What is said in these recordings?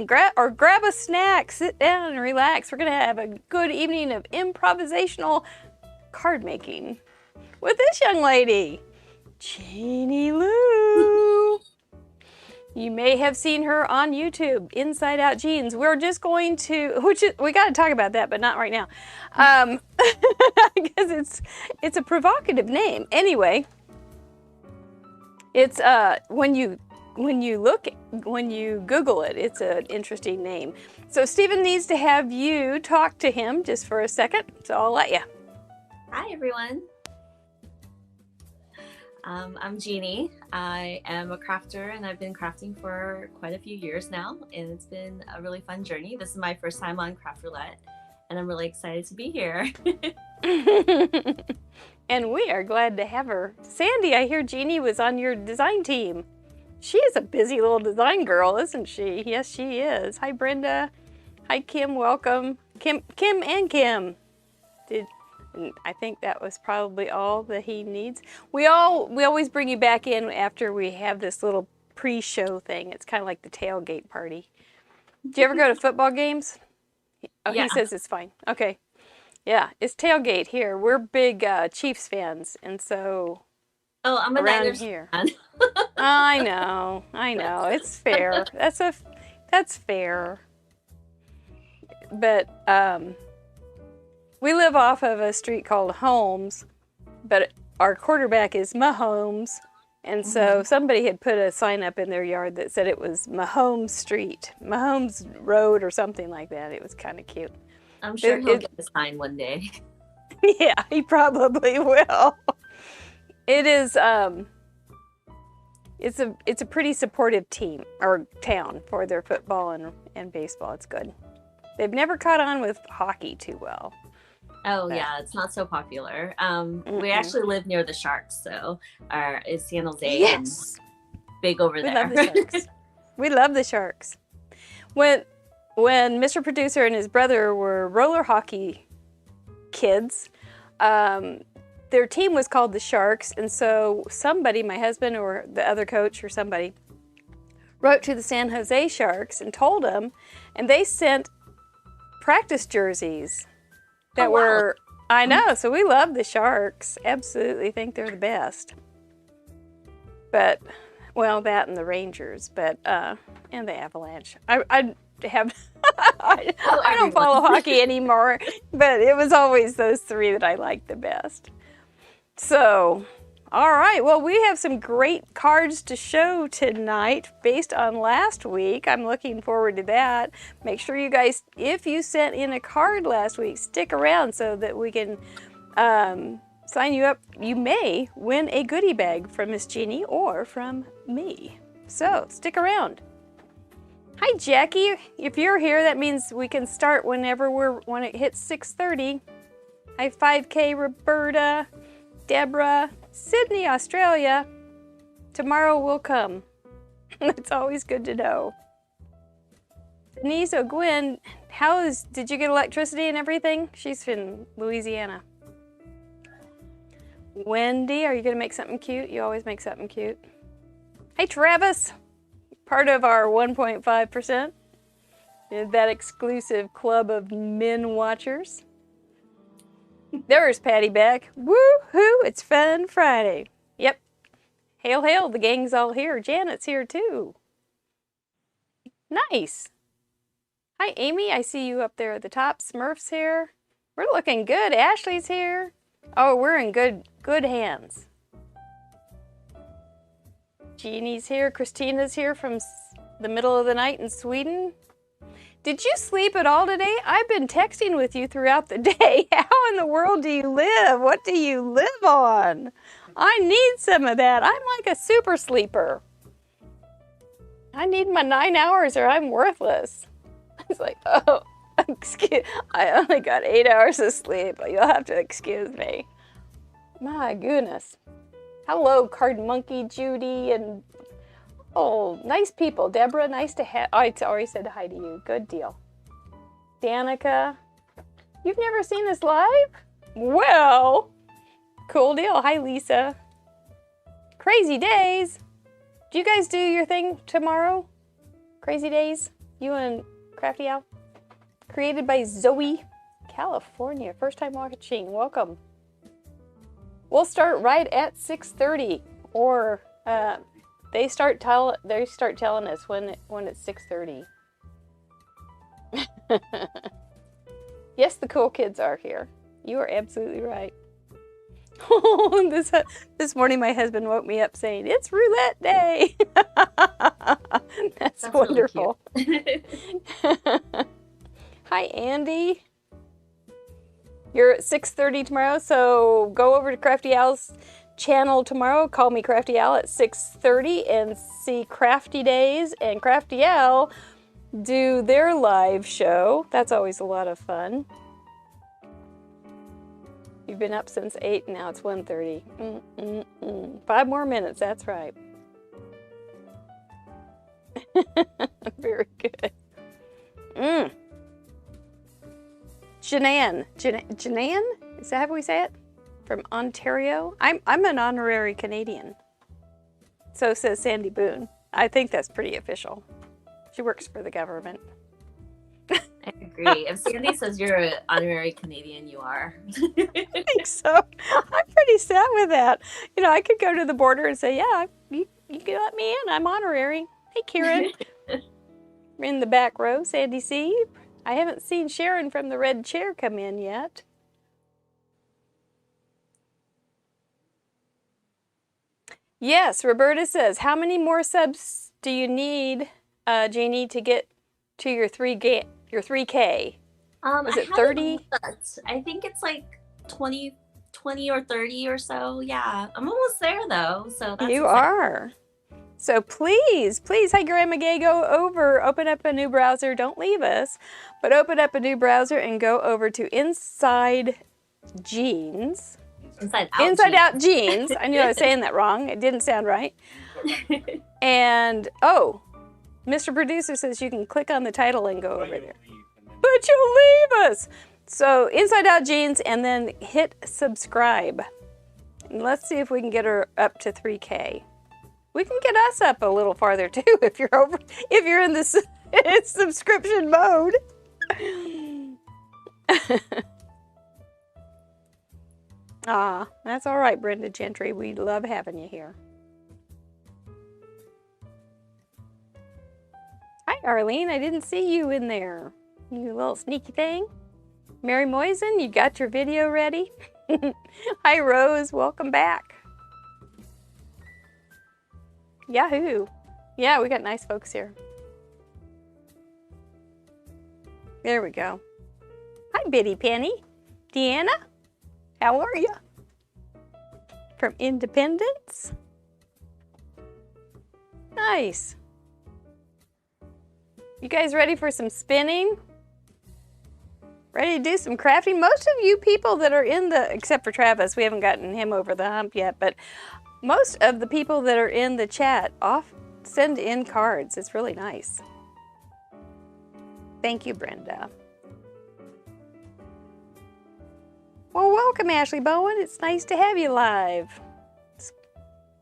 grab a snack, sit down and relax. We're going to have a good evening of improvisational card making with this young lady, Jeannie Lieu. You may have seen her on YouTube, Inside Out Jeans. We're just going to, we got to talk about that, but not right now, because it's a provocative name. Anyway, it's when you Google it, it's an interesting name. So Stephen needs to have you talk to him just for a second. So I'll let you. Hi everyone. I'm Jeannie. I am a crafter and I've been crafting for quite a few years now, and it's been a really fun journey. This is my first time on Craft Roulette and I'm really excited to be here. And we are glad to have her. Sandy, I hear Jeannie was on your design team. She is a busy little design girl, isn't she? Yes, she is. Hi, Brenda. Hi, Kim. Welcome. Kim and Kim. I think that was probably all that he needs. We always bring you back in after we have this little pre-show thing. It's kind of like the tailgate party. Do you ever go to football games? Oh, yeah. He says it's fine. Okay. Yeah, it's tailgate here. We're big Chiefs fans, and so I'm a Niners fan. I know. It's fair. That's fair. But we live off of a street called Holmes, but our quarterback is Mahomes, and so somebody had put a sign up in their yard that said it was Mahomes Street, Mahomes Road, or something like that. It was kind of cute. I'm sure he'll get a sign one day. Yeah, he probably will. It is. It's a pretty supportive team or town for their football and baseball. It's good. They've never caught on with hockey too well. Oh yeah, it's not so popular. We actually live near the Sharks, so it's San Jose. Yes, big over there. We love the Sharks. We love the Sharks. When Mr. Producer and his brother were roller hockey kids, their team was called the Sharks, and so somebody, my husband or the other coach or somebody, wrote to the San Jose Sharks and told them, and they sent practice jerseys that were, I know, so we love the Sharks. Absolutely think they're the best. But, well, that and the Rangers, but, and the Avalanche. I don't follow hockey anymore, but it was always those three that I liked the best. So, all right, well, we have some great cards to show tonight based on last week. I'm looking forward to that. Make sure you guys, if you sent in a card last week, stick around so that we can sign you up. You may win a goodie bag from Miss Jeannie or from me. So, stick around. Hi, Jackie. If you're here, that means we can start when it hits 6:30. Hi, 5K, Roberta, Deborah, Sydney, Australia. Tomorrow will come. It's always good to know. Denise O'Gwen, did you get electricity and everything? She's in Louisiana. Wendy, are you gonna make something cute? You always make something cute. Hey, Travis. Part of our 1.5%, that exclusive club of men watchers. There's Patty Beck. Woo-hoo, it's Fun Friday. Yep. Hail, hail, the gang's all here. Janet's here too. Nice. Hi, Amy, I see you up there at the top. Smurf's here. We're looking good. Ashley's here. Oh, we're in good hands. Jeannie's here. Christina's here from the middle of the night in Sweden. Did you sleep at all today? I've been texting with you throughout the day. How in the world do you live? What do you live on? I need some of that. I'm like a super sleeper. I need my 9 hours or I'm worthless. It's like, oh, excuse, I only got 8 hours of sleep. You'll have to excuse me. My goodness. Hello, Card Monkey, Judy, and oh, nice people. Deborah, nice to have. I already said hi to you. Good deal. Danica, you've never seen this live? Well, cool deal. Hi, Lisa. Crazy days. Do you guys do your thing tomorrow? Crazy days? You and Crafty Al? Created by Zoe, California. First time watching. Welcome. We'll start right at 6:30, or they start telling us when it's 6:30. Yes, the cool kids are here. You are absolutely right. Oh, this morning my husband woke me up saying, "It's roulette day." That's wonderful. Really Hi, Andy. You're at 6:30 tomorrow, so go over to Crafty Al's channel tomorrow. Call me Crafty Al at 6:30 and see Crafty Days and Crafty Al do their live show. That's always a lot of fun. You've been up since 8, now it's 1:30. 5 more minutes, that's right. Very good. Jeanne, is that how we say it? From Ontario? I'm an honorary Canadian. So says Sandy Boone. I think that's pretty official. She works for the government. I agree. If Sandy says you're an honorary Canadian, you are. I think so. I'm pretty sad with that. You know, I could go to the border and say, yeah, you can let me in. I'm honorary. Hey, Karen. We're in the back row. Sandy C. I haven't seen Sharon from the red chair come in yet. Yes, Roberta says, how many more subs do you need, Jeannie, to get to your 3K? Is it 30? I think it's like 20 or 30 or so. Yeah, I'm almost there though. So that's you exciting. are. So please, hi Grandma Gay, go over, open up a new browser. Don't leave us, but open up a new browser and go over to Inside Jeans. Inside Out Jeans. I knew I was saying that wrong. It didn't sound right. And, oh, Mr. Producer says you can click on the title and go over there. But you'll leave us. So Inside Out Jeans, and then hit subscribe. And let's see if we can get her up to 3K. We can get us up a little farther too if you're in this subscription mode. Ah, that's all right, Brenda Gentry. We love having you here. Hi, Arlene. I didn't see you in there. You little sneaky thing. Mary Moisen, you got your video ready? Hi, Rose. Welcome back. Yahoo. Yeah, we got nice folks here. There we go. Hi, Bitty Penny. Deanna, how are you? From Independence. Nice. You guys ready for some spinning? Ready to do some crafting? Most of you people that are in the, except for Travis, we haven't gotten him over the hump yet, but most of the people that are in the chat send in cards. It's really nice. Thank you, Brenda. Well, welcome, Ashley Bowen. It's nice to have you live.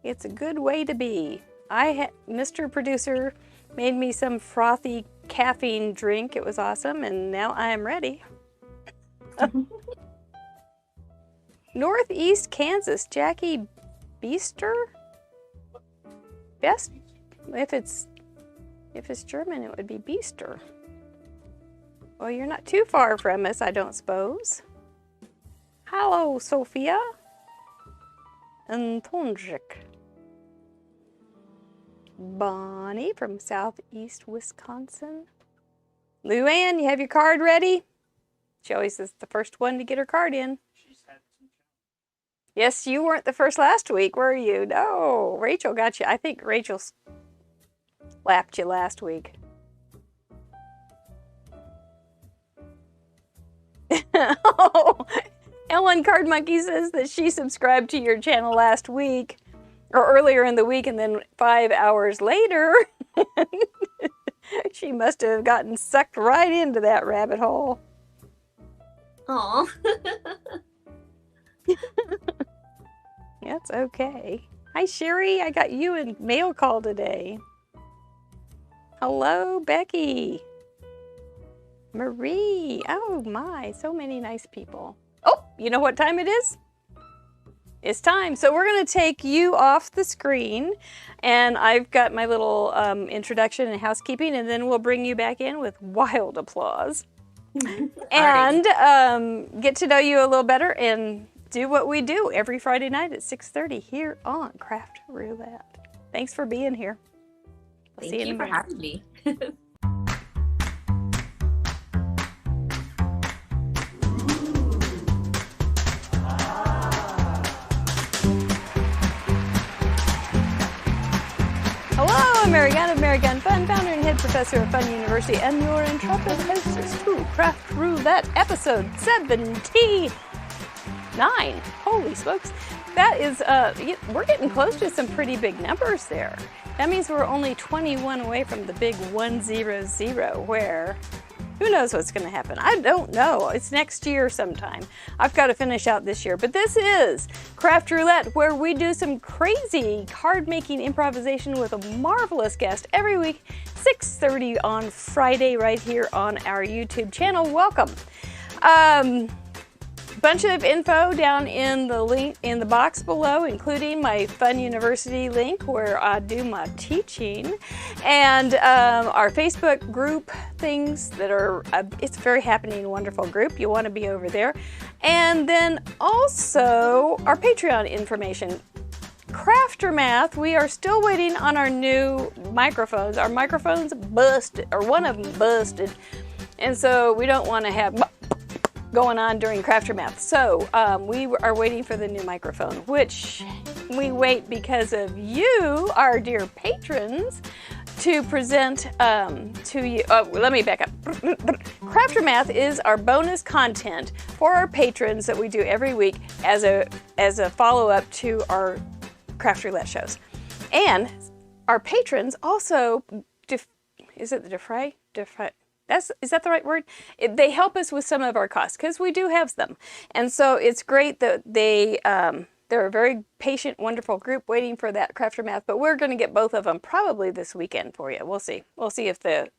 It's a good way to be. Mr. Producer made me some frothy caffeine drink. It was awesome, and now I am ready. Northeast Kansas, Jackie Beester? Best, if it's German, it would be Beester. Well, you're not too far from us, I don't suppose. Hello, Sophia. And Tonjik. Bonnie from Southeast Wisconsin. Luann, you have your card ready? She always is the first one to get her card in. Yes, you weren't the first last week, were you? No, Rachel got you. I think Rachel slapped you last week. Oh, Ellen Card Monkey says that she subscribed to your channel last week, or earlier in the week, and then 5 hours later, she must have gotten sucked right into that rabbit hole. Aw. That's okay. Hi, Sherry. I got you in mail call today. Hello, Becky. Marie. Oh my, so many nice people. Oh, you know what time it is? It's time. So we're going to take you off the screen, and I've got my little introduction and housekeeping, and then we'll bring you back in with wild applause and get to know you a little better and do what we do every Friday night at 6:30 here on Craft Roulette. Thanks for being here. Thank you for having me. Hello, I'm Mary Gunn of Mary Gunn Fun, founder and head professor of Fun University, and your intrepid hostess to Craft Roulette episode 79. Holy smokes. That is, we're getting close to some pretty big numbers there. That means we're only 21 away from the big 100, where who knows what's going to happen? I don't know. It's next year sometime. I've got to finish out this year. But this is Craft Roulette, where we do some crazy card-making improvisation with a marvelous guest every week, 6:30 on Friday, right here on our YouTube channel. Welcome. Bunch of info down in the link in the box below, including my Fun University link where I do my teaching, and our Facebook group things that are it's a very happening, wonderful group. You want to be over there, and then also our Patreon information. Craftermath, we are still waiting on our new microphones. Our microphones busted, or one of them busted, and so we don't want to have going on during Craftermath. So we are waiting for the new microphone, which we wait because of you, our dear patrons, to present to you. Let me back up. Craftermath is our bonus content for our patrons that we do every week as a follow-up to our Craft Roulette shows. And our patrons also, is it the defray? Is that the right word? They help us with some of our costs because we do have them. And so it's great that they're a very patient, wonderful group waiting for that Craftermath, but we're going to get both of them probably this weekend for you. We'll see. We'll see if the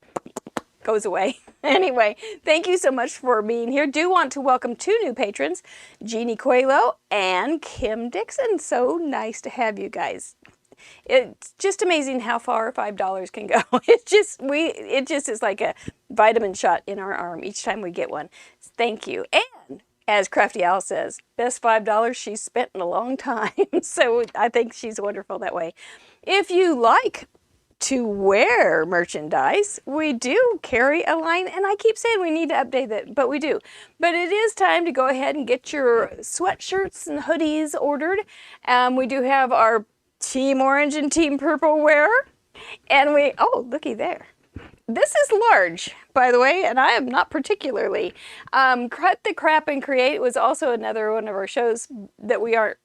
goes away. Anyway, thank you so much for being here. Do want to welcome two new patrons, Jeannie Coelho and Kim Dixon. So nice to have you guys. It's just amazing how far $5 can go. It just is like a vitamin shot in our arm each time we get one. Thank you. And as Crafty Owl says, best $5 she's spent in a long time. So I think she's wonderful that way. If you like to wear merchandise, we do carry a line, and I keep saying we need to update that, but we do. But it is time to go ahead and get your sweatshirts and hoodies ordered. We do have our Team Orange and Team Purple wear. And oh, looky there. This is large, by the way, and I am not particularly. Cut the Crap and Create was also another one of our shows that we are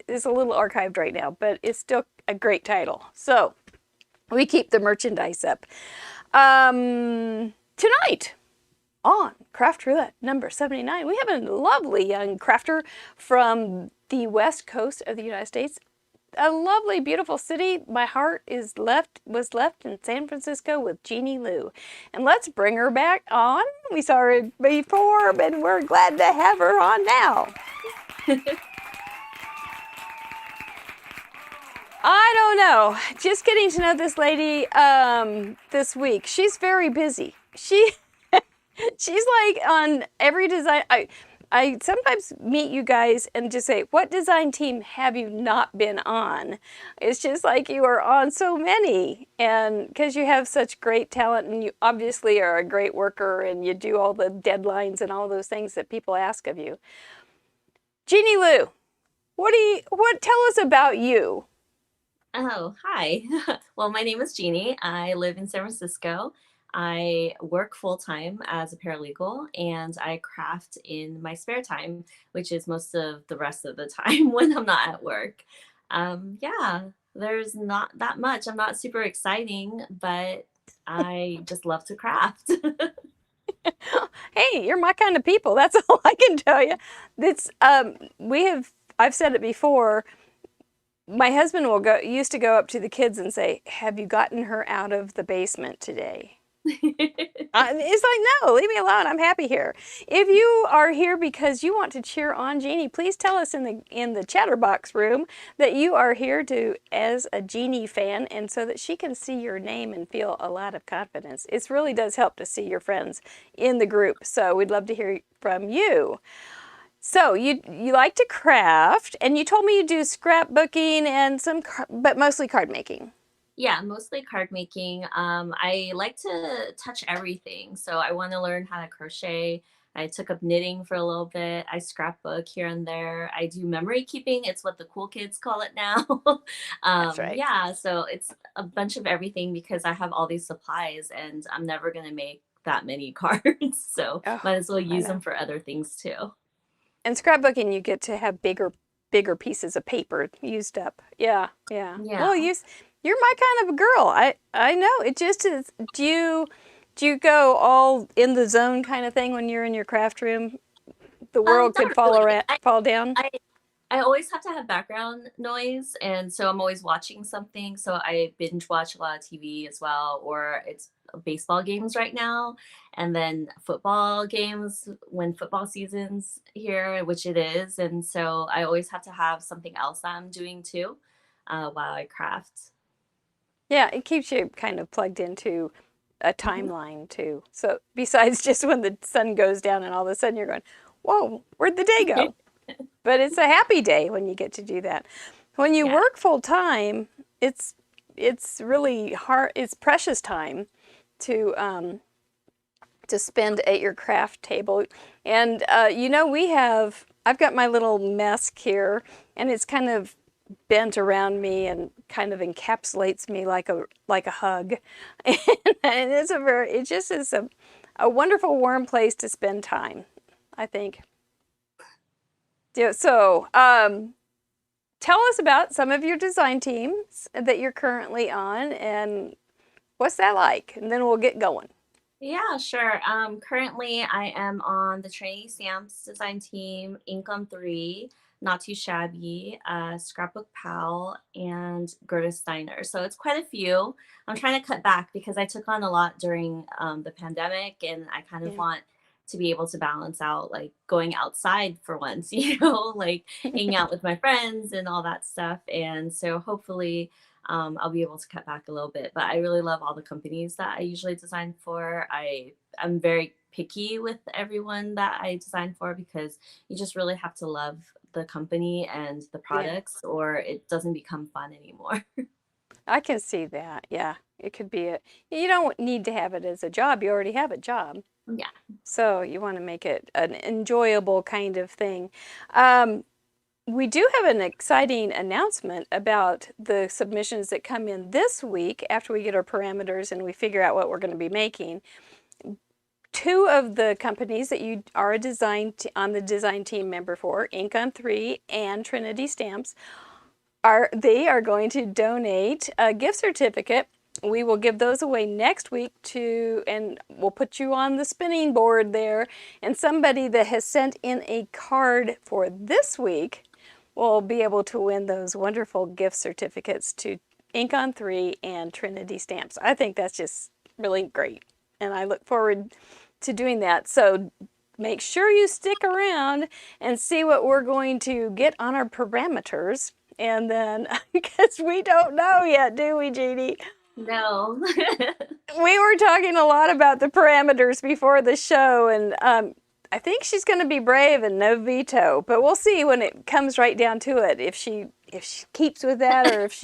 is a little archived right now, but it's still a great title. So we keep the merchandise up. Tonight on Craft Roulette number 79, we have a lovely young crafter from the west coast of the United States. A lovely, beautiful city. My heart was left in San Francisco with Jeannie Lieu. And let's bring her back on. We saw her before, but we're glad to have her on now. I don't know. Just getting to know this lady this week. She's very busy. She's like on every design. I sometimes meet you guys and just say, what design team have you not been on? It's just like you are on so many, and because you have such great talent, and you obviously are a great worker, and you do all the deadlines and all those things that people ask of you. Jeannie Lieu, tell us about you. Oh, hi. Well, my name is Jeannie. I live in San Francisco. I work full-time as a paralegal, and I craft in my spare time, which is most of the rest of the time when I'm not at work. Yeah, there's not that much. I'm not super exciting, but I just love to craft. Hey, you're my kind of people. That's all I can tell you. I've said it before. my husband used to go up to the kids and say, "Have you gotten her out of the basement today?" It's like, no, leave me alone. I'm happy here. If you are here because you want to cheer on Jeannie, please tell us in the chatterbox room that you are here as a Jeannie fan, and so that she can see your name and feel a lot of confidence. It really does help to see your friends in the group. So we'd love to hear from you. So you like to craft, and you told me you do scrapbooking and but mostly card making. Yeah, mostly card making. I like to touch everything. So I want to learn how to crochet. I took up knitting for a little bit. I scrapbook here and there. I do memory keeping. It's what the cool kids call it now. That's right. Yeah, so it's a bunch of everything because I have all these supplies and I'm never going to make that many cards. So Oh, might as well I use know. them for other things too. And scrapbooking, you get to have bigger pieces of paper used up. Yeah, yeah. Yeah. Well, you're my kind of a girl. I know. It just is. Do you go all in the zone kind of thing when you're in your craft room? The world could Not really. fall down. I I always have to have background noise, and so I'm always watching something. So I binge watch a lot of TV as well, or it's baseball games right now, and then football games when football season's here, which it is. And so I always have to have something else that I'm doing too, while I craft. Yeah, it keeps you kind of plugged into a Mhm. timeline too. So besides just when the sun goes down and all of a sudden you're going, "Whoa, where'd the day go?" But it's a happy day when you get to do that. When you Yeah. work full time, it's really hard. It's precious time to spend at your craft table. And I've got my little mask here, and it's kind of bent around me and kind of encapsulates me like a hug. And it just is a wonderful warm place to spend time, I think. Yeah, so tell us about some of your design teams that you're currently on and what's that like? And then we'll get going. Yeah, sure. Currently, I am on the Trinity Stamps design team, Ink on 3, Not Too Shabby, Scrapbook Pal, and Gerda Steiner. So it's quite a few. I'm trying to cut back because I took on a lot during the pandemic, and I kind of Yeah. want to be able to balance out like going outside for once, like hanging out with my friends and all that stuff. And so hopefully, I'll be able to cut back a little bit. But I really love all the companies that I usually design for. I'm very picky with everyone that I design for because you just really have to love the company and the Yeah. products, or it doesn't become fun anymore. I can see that. Yeah. It could be you don't need to have it as a job. You already have a job. Yeah. So you want to make it an enjoyable kind of thing. Um, we do have an exciting announcement about the submissions that come in this week after we get our parameters and we figure out what we're going to be making. Two of the companies that you are on the design team member for, Ink on 3 and Trinity Stamps, they are going to donate a gift certificate. We will give those away next week and we'll put you on the spinning board there. And somebody that has sent in a card for this week will be able to win those wonderful gift certificates to Ink on 3 and Trinity Stamps. I think that's just really great. And I look forward to doing that. So make sure you stick around and see what we're going to get on our parameters. And then, because we don't know yet, do we, Jeannie? No. We were talking a lot about the parameters before the show, and I think she's going to be brave and no veto. But we'll see when it comes right down to it if she keeps with that, or if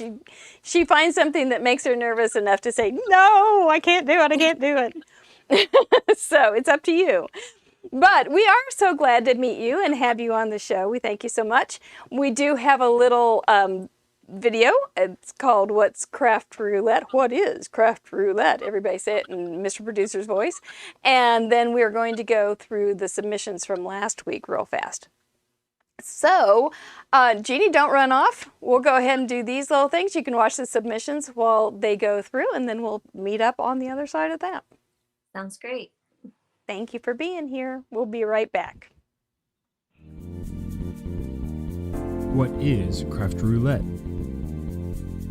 she finds something that makes her nervous enough to say, "No, I can't do it. I can't do it." So it's up to you. But we are so glad to meet you and have you on the show. We thank you so much. We do have a little video. It's called What's Craft Roulette? What is Craft Roulette? Everybody say it in Mr. Producer's voice. And then we're going to go through the submissions from last week real fast. So, Jeannie, don't run off. We'll go ahead and do these little things. You can watch the submissions while they go through, and then we'll meet up on the other side of that. Sounds great. Thank you for being here. We'll be right back. What is Craft Roulette?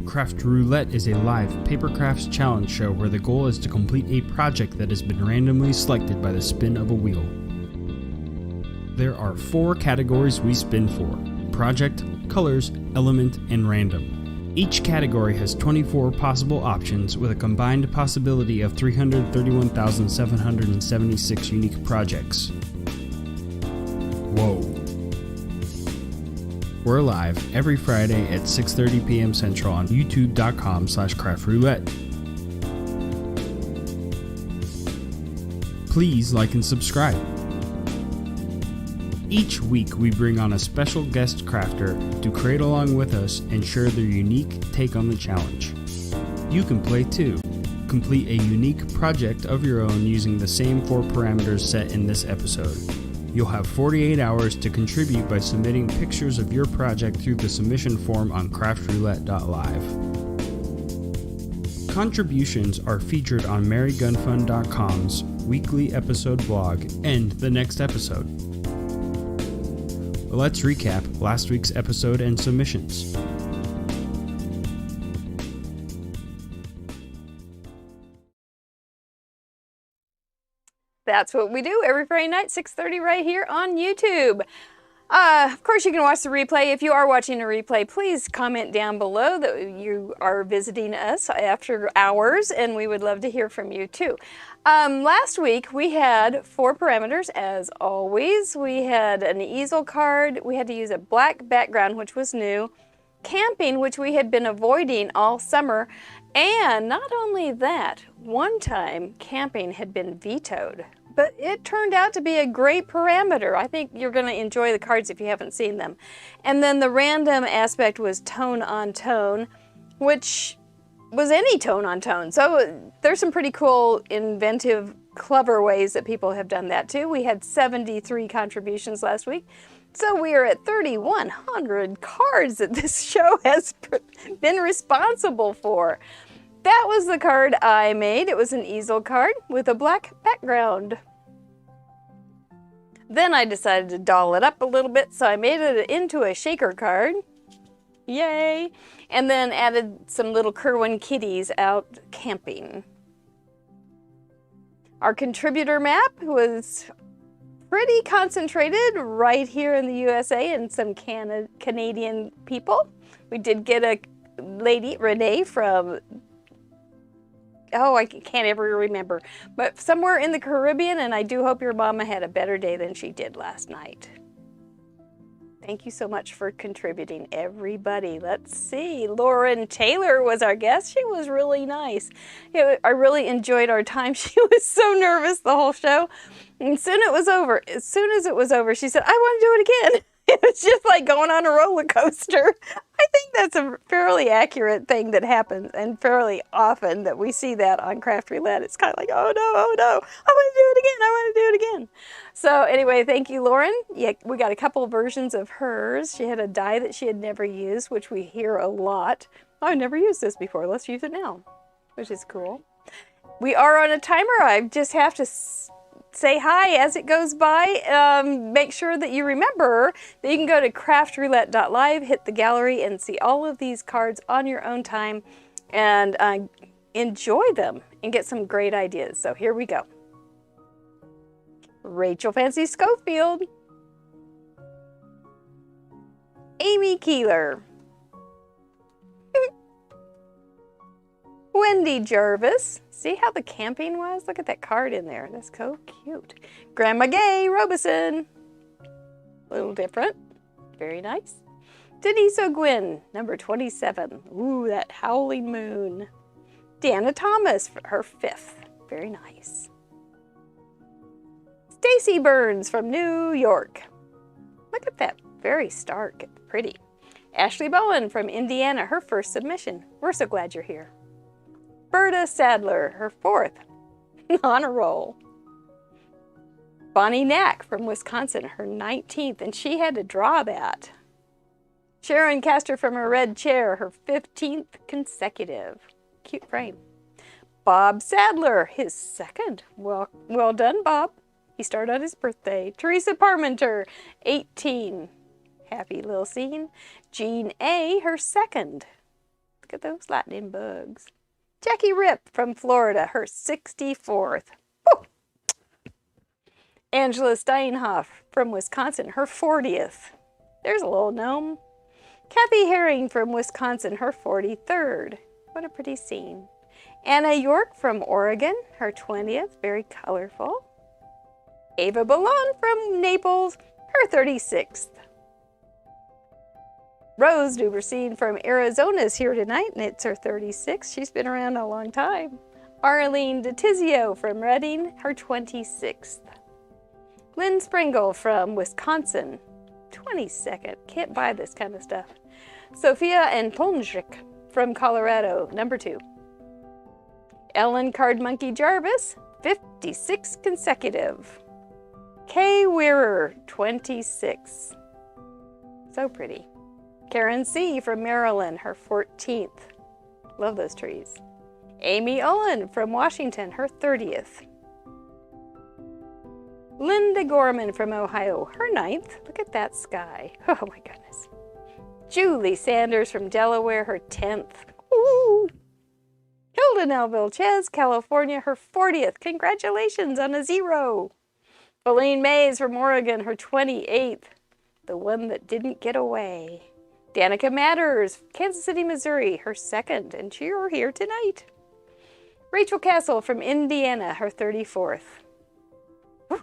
Craft Roulette is a live paper crafts challenge show where the goal is to complete a project that has been randomly selected by the spin of a wheel. There are 4 categories we spin for: project, colors, element, and random. Each category has 24 possible options with a combined possibility of 331,776 unique projects. Whoa. We're live every Friday at 6:30 p.m. Central on youtube.com/craftroulette. Please like and subscribe. Each week we bring on a special guest crafter to create along with us and share their unique take on the challenge. You can play too. Complete a unique project of your own using the same 4 parameters set in this episode. You'll have 48 hours to contribute by submitting pictures of your project through the submission form on craftroulette.live. Contributions are featured on marygunfund.com's weekly episode blog and the next episode. Let's recap last week's episode and submissions. That's what we do every Friday night, 6:30 right here on YouTube. Of course, you can watch the replay. If you are watching a replay, please comment down below that you are visiting us after hours, and we would love to hear from you too. Last week, we had 4 parameters, as always. We had an easel card. We had to use a black background, which was new. Camping, which we had been avoiding all summer. And not only that, one time camping had been vetoed, but it turned out to be a great parameter. I think you're going to enjoy the cards if you haven't seen them. And then the random aspect was tone on tone, which was any tone on tone. So there's some pretty cool, inventive, clever ways that people have done that too. We had 73 contributions last week. So we are at 3,100 cards that this show has been responsible for. That was the card I made. It was an easel card with a black background. Then I decided to doll it up a little bit, so I made it into a shaker card. Yay! And then added some little Kerwin kitties out camping. Our contributor map was pretty concentrated right here in the USA and some Canadian people. We did get a lady, Renee, from, I can't ever remember, but somewhere in the Caribbean, and I do hope your mama had a better day than she did last night. Thank you so much for contributing, everybody. Let's see. Lauren Taylor was our guest. She was really nice. I really enjoyed our time. She was so nervous the whole show. And as soon as it was over, she said, "I want to do it again." It was just like going on a roller coaster. I think that's a fairly accurate thing that happens, and fairly often that we see that on Craft Roulette. It's kind of like, oh no, I want to do it again, I want to do it again. So anyway, thank you, Lauren. Yeah, we got a couple versions of hers. She had a die that she had never used, which we hear a lot. Oh, I've never used this before, let's use it now, which is cool. We are on a timer. I just have to say hi as it goes by. Make sure that you remember that you can go to craftroulette.live, hit the gallery, and see all of these cards on your own time and enjoy them and get some great ideas. So here we go. Rachel Fancy Schofield, Amy Keeler, Wendy Jarvis. See how the camping was? Look at that card in there. That's so cute. Grandma Gay Robeson. A little different. Very nice. Denise O'Gwyn, number 27. Ooh, that howling moon. Dana Thomas, her 5th. Very nice. Stacy Burns from New York. Look at that. Very stark. Pretty. Ashley Bowen from Indiana, her 1st submission. We're so glad you're here. Berta Sadler, her 4th. On a roll. Bonnie Knack from Wisconsin, her 19th, and she had to draw that. Sharon Castor from her red chair, her 15th consecutive. Cute frame. Bob Sadler, his 2nd. Well done, Bob. He started on his birthday. Teresa Parmenter, 18. Happy little scene. Jean A., her 2nd. Look Look at those lightning bugs. Jackie Rip from Florida, her 64th. Woo! Angela Steinhoff from Wisconsin, her 40th. There's a little gnome. Kathy Herring from Wisconsin, her 43rd. What a pretty scene. Anna York from Oregon, her 20th, very colorful. Ava Ballon from Naples, her 36th. Rose Duberstein from Arizona is here tonight, and it's her 36th. She's been around a long time. Arlene DeTizio from Reading, her 26th. Lynn Springle from Wisconsin, 22nd. Can't buy this kind of stuff. Sophia and Polnjik from Colorado, number 2. Ellen Card Monkey Jarvis, 56 consecutive. Kay Wearer, 26. So pretty. Karen C. from Maryland, her 14th. Love those trees. Amy Owen from Washington, her 30th. Linda Gorman from Ohio, her 9th. Look at that sky. Oh my goodness. Julie Sanders from Delaware, her 10th. Ooh. Hilda Nelville Ches, California, her 40th. Congratulations on a 0. Pauline Mays from Oregon, her 28th. The one that didn't get away. Danica Matters, Kansas City, Missouri, her 2nd, and you're here tonight. Rachel Castle from Indiana, her 34th. Ooh.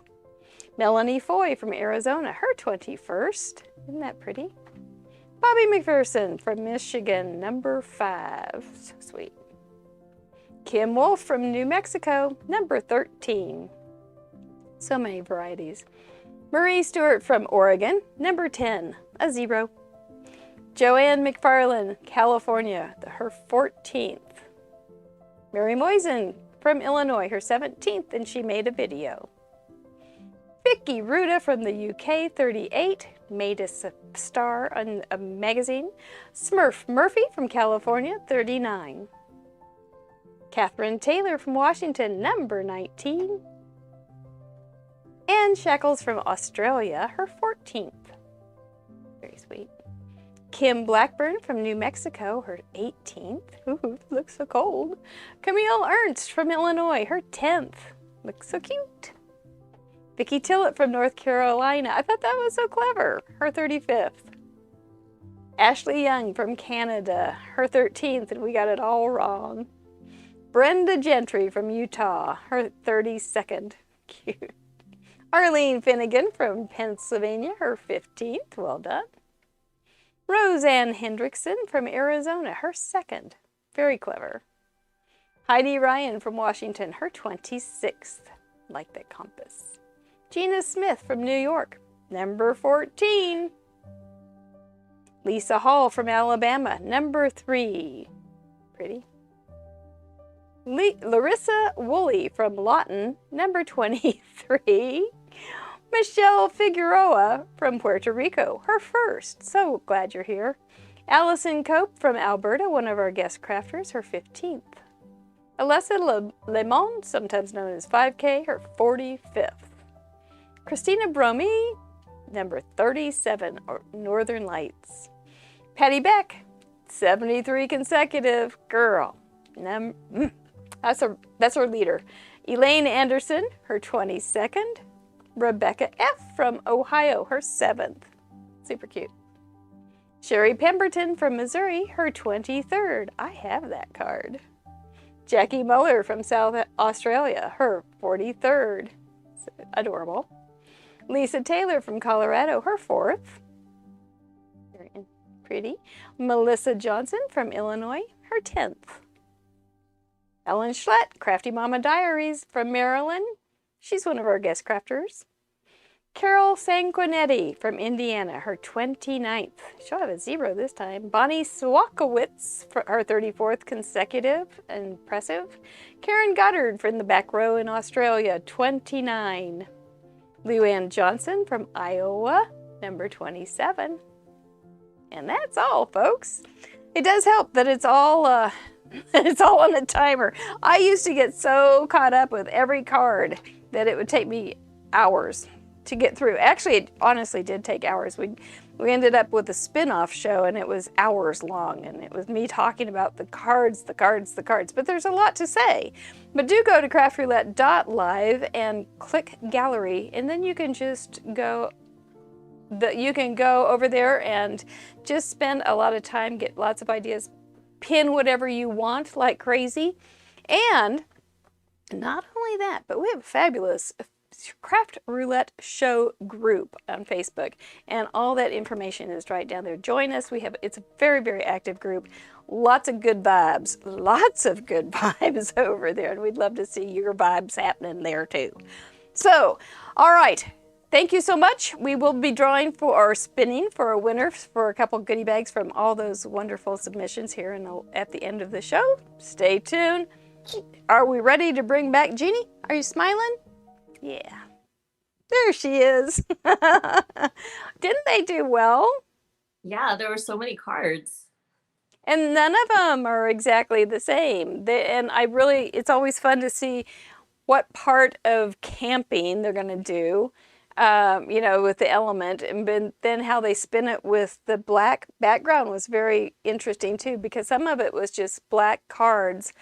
Melanie Foy from Arizona, her 21st. Isn't that pretty? Bobby McPherson from Michigan, number 5. So sweet. Kim Wolf from New Mexico, number 13. So many varieties. Marie Stewart from Oregon, number 10, a 0. Joanne McFarland, California, her 14th. Mary Moisen from Illinois, her 17th, and she made a video. Vicky Ruda from the UK, 38, made a star on a magazine. Smurf Murphy from California, 39. Catherine Taylor from Washington, number 19. Anne Shackles from Australia, her 14th. Very sweet. Kim Blackburn from New Mexico, her 18th. Ooh, looks so cold. Camille Ernst from Illinois, her 10th. Looks so cute. Vicki Tillett from North Carolina. I thought that was so clever. Her 35th. Ashley Young from Canada, her 13th, and we got it all wrong. Brenda Gentry from Utah, her 32nd. Cute. Arlene Finnegan from Pennsylvania, her 15th. Well done. Roseanne Hendrickson from Arizona, her 2nd. Very clever. Heidi Ryan from Washington, her 26th. Like that compass. Gina Smith from New York, number 14. Lisa Hall from Alabama, number 3. Pretty. Larissa Woolley from Lawton, number 23. Michelle Figueroa from Puerto Rico, her 1st. So glad you're here. Allison Cope from Alberta, one of our guest crafters, her 15th. Alessa Lemon, sometimes known as 5K, her 45th. Christina Bromy, number 37, or Northern Lights. Patty Beck, 73 consecutive. Girl. That's our leader. Elaine Anderson, her 22nd. Rebecca F. from Ohio, her 7th. Super cute. Sherry Pemberton from Missouri, her 23rd. I have that card. Jackie Muller from South Australia, her 43rd. Adorable. Lisa Taylor from Colorado, her 4th. Very pretty. Melissa Johnson from Illinois, her 10th. Ellen Schlett, Crafty Mama Diaries from Maryland. She's one of our guest crafters. Carol Sanguinetti from Indiana, her 29th. She'll have a 0 this time. Bonnie Swakowitz, for her 34th consecutive. Impressive. Karen Goddard from the back row in Australia, 29. Luann Johnson from Iowa, number 27. And that's all, folks. It does help that it's all it's all on a timer. I used to get so caught up with every card that it would take me hours to get through. Actually, it honestly did take hours. We ended up with a spin-off show, and it was hours long, and it was me talking about the cards. But there's a lot to say. But do go to craftroulette.live and click gallery, and then you can just go. You can go over there and just spend a lot of time, get lots of ideas, pin whatever you want like crazy. And not only that, but we have a fabulous Craft Roulette show group on Facebook, and all that information is right down there. Join us. It's a very, very active group. Lots of good vibes over there, and we'd love to see your vibes happening there too. So, all right. Thank you so much. We will be drawing or spinning for a winner for a couple goodie bags from all those wonderful submissions here at the end of the show. Stay tuned. Are we ready to bring back Jeannie? Are you smiling? Yeah. There she is. Didn't they do well? Yeah, there were so many cards. And none of them are exactly the same. It's always fun to see what part of camping they're going to do. With the element, and then how they spin it with the black background was very interesting too, because some of it was just black cards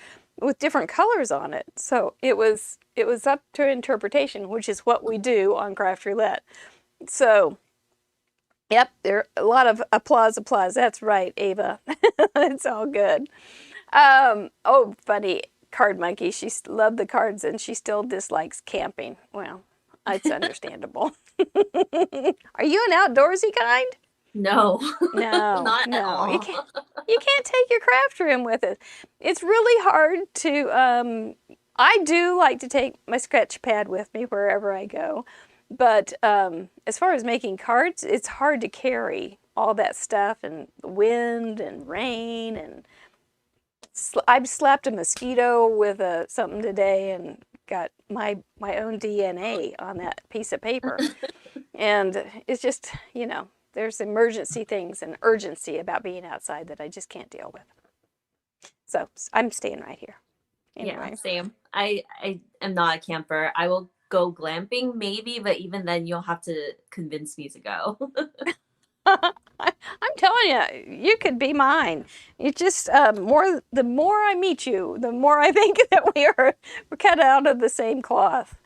with different colors on it. So it was up to interpretation, which is what we do on Craft Roulette. So, yep, there a lot of applause. That's right, Ava. It's all good. Funny, Card Monkey. She loved the cards and she still dislikes camping. Well, it's understandable. Are you an outdoorsy kind? No. No. Not no. at all. You can't take your craft room with it. It's really hard to, I do like to take my sketch pad with me wherever I go. But as far as making cards, it's hard to carry all that stuff, and the wind and rain. And I've slapped a mosquito with something today and got my own DNA on that piece of paper. And it's just, there's emergency things and urgency about being outside that I just can't deal with. So I'm staying right here. Anyway. Yeah, same. I am not a camper. I will go glamping maybe, but even then you'll have to convince me to go. I'm telling you, you could be mine. You just the more I meet you, the more I think that we're cut out of the same cloth.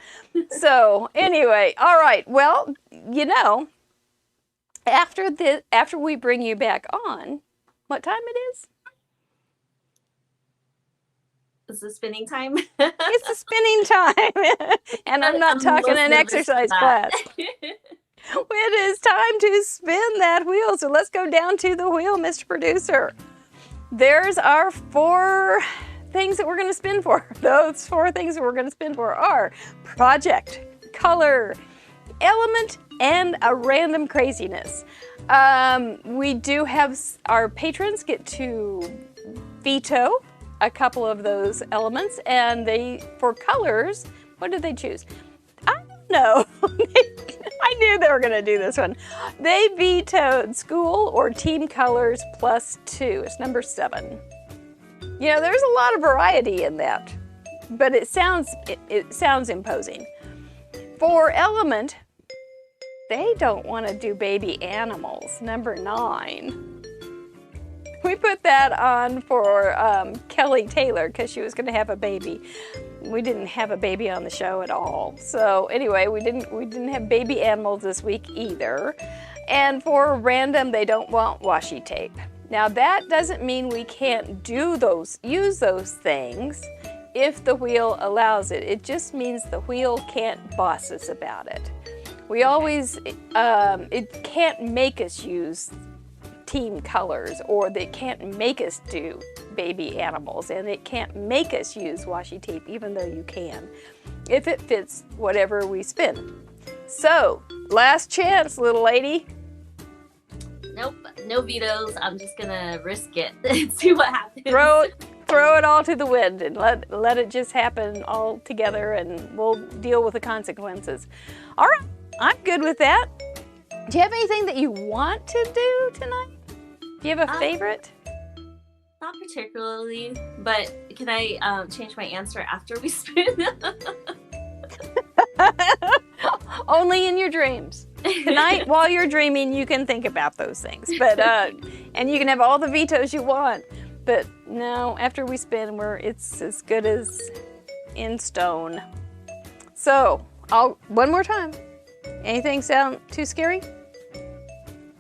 So anyway, all right. Well, after we bring you back on, what time it is? Is it spinning time? It's the spinning time, and I'm not talking an exercise class. It is time to spin that wheel, so let's go down to the wheel, Mr. Producer. There's our 4 things that we're going to spin for. Those 4 things that we're going to spin for are project, color, element, and a random craziness. We do have our patrons get to veto a couple of those elements, and for colors, what did they choose? I don't know. I knew they were going to do this one. They vetoed school or team colors +2. It's number 7. There's a lot of variety in that, but it sounds imposing. For element, they don't want to do baby animals. Number 9. We put that on for Kelly Taylor because she was going to have a baby. We didn't have a baby on the show at all. So anyway, we didn't have baby animals this week either. And for random, they don't want washi tape. Now that doesn't mean we can't use those things if the wheel allows it. It just means the wheel can't boss us about it. We always, it can't make us use team colors, or they can't make us do baby animals, and it can't make us use washi tape, even though you can, if it fits whatever we spin. So, last chance, little lady. Nope, no vetoes. I'm just gonna risk it and see what happens. Throw it all to the wind and let it just happen all together, and we'll deal with the consequences. All right, I'm good with that. Do you have anything that you want to do tonight? Do you have a favorite? Not particularly, but can I change my answer after we spin? Only in your dreams. Tonight, while you're dreaming, you can think about those things. But and you can have all the vetoes you want. But no, after we spin, it's as good as in stone. So, one more time. Anything sound too scary?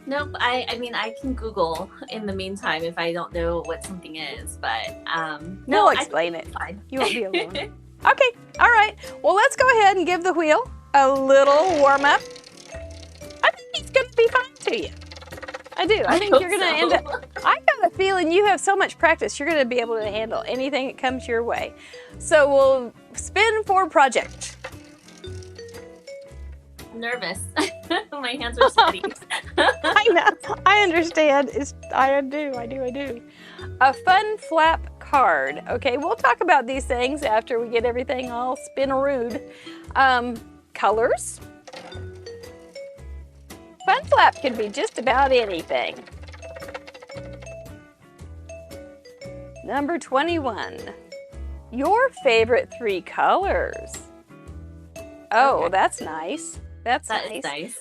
Nope. I mean, I can Google in the meantime if I don't know what something is, but no, We'll explain it. Fine. You won't be alone. Okay, all right. Well, let's go ahead and give the wheel a little warm up. I think he's going to be fine to you. I do. I think you're going to end up. I got a feeling you have so much practice, you're going to be able to handle anything that comes your way. So we'll spin for project. I'm nervous. My hands are sweaty. I know. I understand. I do. A fun flap card. Okay, we'll talk about these things after we get everything all spin-a-rood. Colors. Fun flap can be just about anything. Number 21. Your favorite 3 colors. Oh, okay. That's nice. That's nice.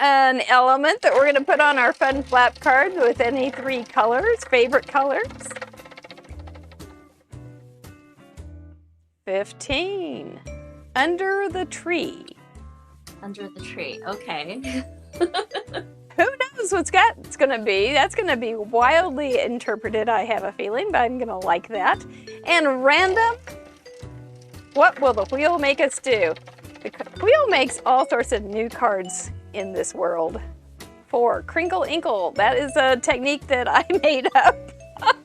An element that we're going to put on our fun flap card with any 3 colors, favorite colors. 15. Under the tree. Under the tree, okay. Who knows what it's going to be? That's going to be wildly interpreted, I have a feeling, but I'm going to like that. And random. What will the wheel make us do? The wheel makes all sorts of new cards in this world. 4. Crinkle Inkle. That is a technique that I made up.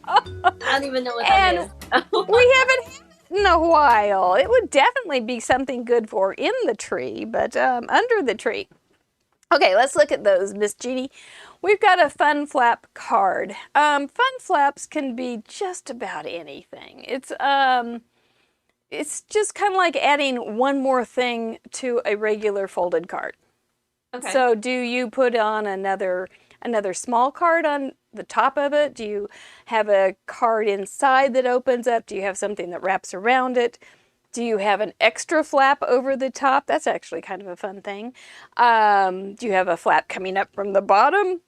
I don't even know what that is. We haven't had it in a while. It would definitely be something good for in the tree, but under the tree. Okay, let's look at those, Miss Jeannie. We've got a fun flap card. Fun flaps can be just about anything. It's just kind of like adding one more thing to a regular folded card. Okay. So do you put on another small card on the top of it? Do you have a card inside that opens up? Do you have something that wraps around it? Do you have an extra flap over the top? That's actually kind of a fun thing. Do you have a flap coming up from the bottom?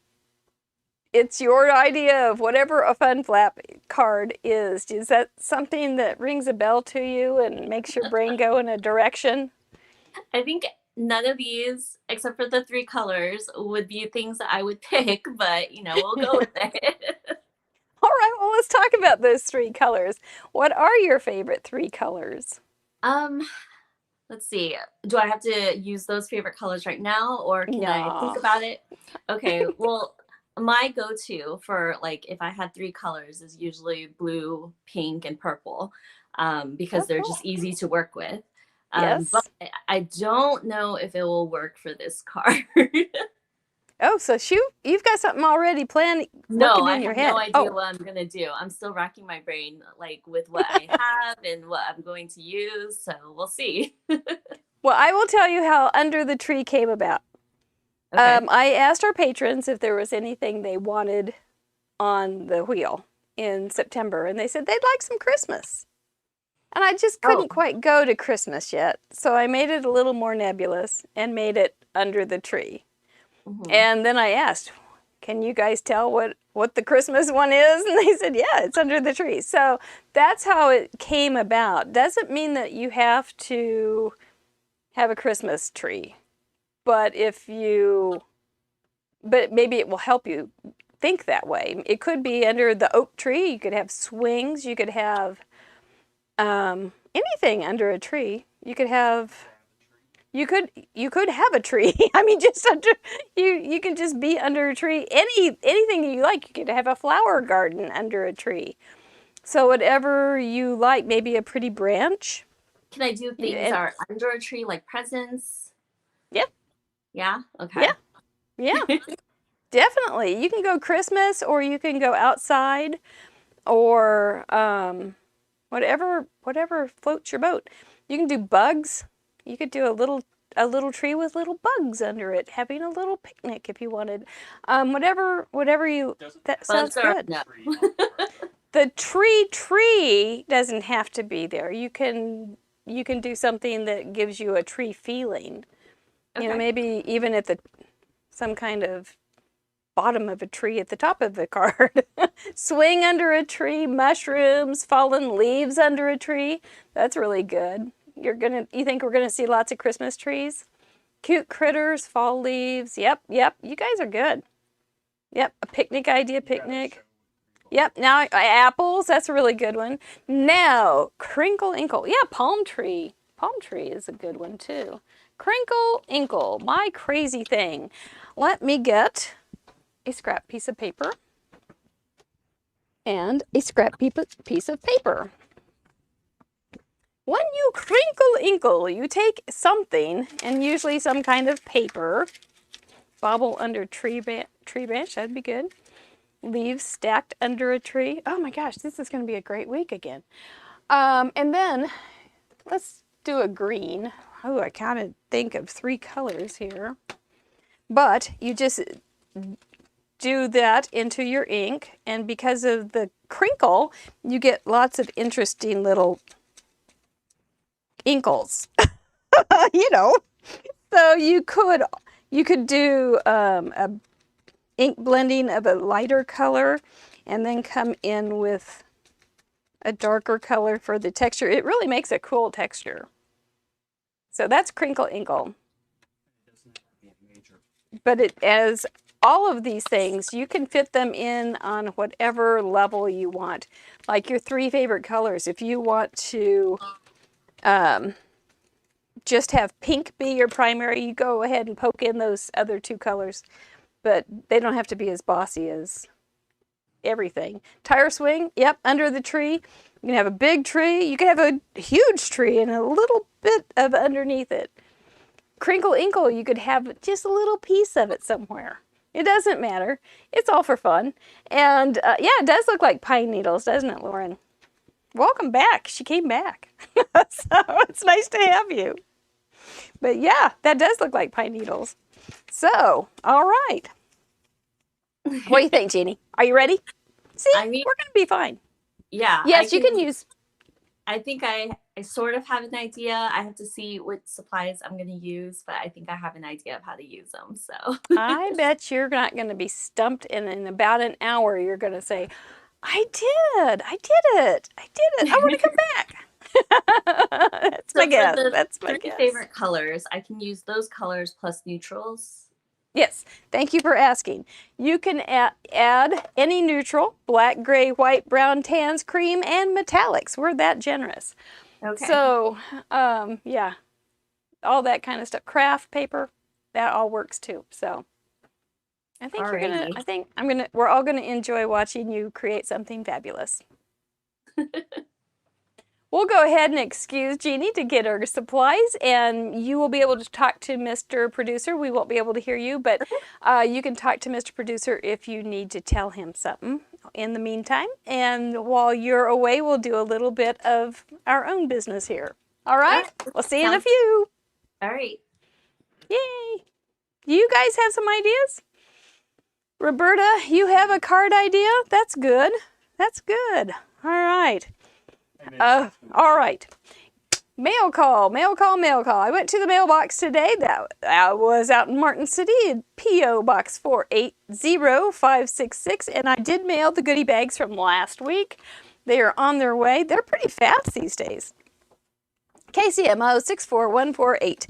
It's your idea of whatever a fun flap card is. Is that something that rings a bell to you and makes your brain go in a direction? I think none of these, except for the 3 colors, would be things that I would pick, but, we'll go with it. All right, well, let's talk about those 3 colors. What are your favorite 3 colors? Let's see. Do I have to use those favorite colors right now, or can I think about it? Okay, well, my go-to for, if I had 3 colors is usually blue, pink, and purple, because they're just easy to work with. Yes. But I don't know if it will work for this card. Oh, so shoot, you've got something already planned No, I in your have head. no idea what I'm going to do. I'm still racking my brain, with what I have and what I'm going to use, so we'll see. Well, I will tell you how Under the Tree came about. Okay. I asked our patrons if there was anything they wanted on the wheel in September, and they said they'd like some Christmas. And I just couldn't quite go to Christmas yet, so I made it a little more nebulous and made it Under the Tree. Mm-hmm. And then I asked, can you guys tell what the Christmas one is? And they said, yeah, it's Under the Tree. So that's how it came about. Doesn't mean that you have to have a Christmas tree, but maybe it will help you think that way. It could be under the oak tree. You could have swings. You could have anything under a tree. You could have a tree. I mean, just under you can just be under a tree. Anything you like. You could have a flower garden under a tree. So whatever you like, maybe a pretty branch. Can I do things that are under a tree, like presents? Yeah. Yeah? Okay. Yeah. Definitely. You can go Christmas, or you can go outside, or whatever floats your boat. You can do bugs. You could do a little tree with little bugs under it, having a little picnic if you wanted. Whatever you, that sounds good. No. The tree doesn't have to be there. You can do something that gives you a tree feeling. You know, Okay. maybe even at some kind of bottom of a tree at the top of the card. Swing under a tree, mushrooms, fallen leaves under a tree. That's really good. You think we're gonna see lots of Christmas trees? Cute critters, fall leaves. Yep. You guys are good. Yep. A picnic idea, picnic. Yep. Now apples. That's a really good one. Now crinkle inkle. Yeah, palm tree. Palm tree is a good one too. Crinkle inkle. My crazy thing. Let me get a scrap piece of paper and a scrap piece of paper. When you crinkle inkle, you take something, and usually some kind of paper, bobble under tree branch, that'd be good. Leaves stacked under a tree. Oh my gosh, this is going to be a great week again. And then let's do a green. Oh, I kind of think of 3 colors here. But you just do that into your ink, and because of the crinkle, you get lots of interesting little inkles. You know, so you could do a ink blending of a lighter color and then come in with a darker color for the texture. It really makes a cool texture. So that's crinkle inkle. But as all of these things, you can fit them in on whatever level you want. Like your 3 favorite colors. If you want to just have pink be your primary, you go ahead and poke in those other 2 colors. But they don't have to be as bossy as everything. Tire swing, yep, under the tree. You can have a big tree. You can have a huge tree and a little bit of underneath it. Crinkle inkle, you could have just a little piece of it somewhere. It doesn't matter. It's all for fun. And yeah, it does look like pine needles, doesn't it, Lauren? Welcome back. She came back. So it's nice to have you. But yeah, that does look like pine needles. So, all right. What do you think, Jeannie? Are you ready? See, we're going to be fine. Yeah. Yes, you can use. I think I sort of have an idea. I have to see what supplies I'm going to use, but I think I have an idea of how to use them. So I bet you're not going to be stumped, and in about an hour, you're going to say, I did it. I want to come back. That's my guess. That's my guess. Favorite colors. I can use those colors plus neutrals. Yes, thank you for asking. You can add any neutral, black, gray, white, brown, tans, cream, and metallics. We're that generous. Okay. So, yeah, all that kind of stuff. Craft paper, that all works too. So, I think we're all gonna enjoy watching you create something fabulous. We'll go ahead and excuse Jeannie to get her supplies, and you will be able to talk to Mr. Producer. We won't be able to hear you, but you can talk to Mr. Producer if you need to tell him something in the meantime. And while you're away, we'll do a little bit of our own business here. All right? We'll see you in a few. All right. Yay. Do you guys have some ideas? Roberta, you have a card idea? That's good. That's good. All right. All right. Mail call. I went to the mailbox today. That was out in Martin City, P.O. Box 480566, and I did mail the goodie bags from last week. They are on their way. They're pretty fast these days. KCMO 64148.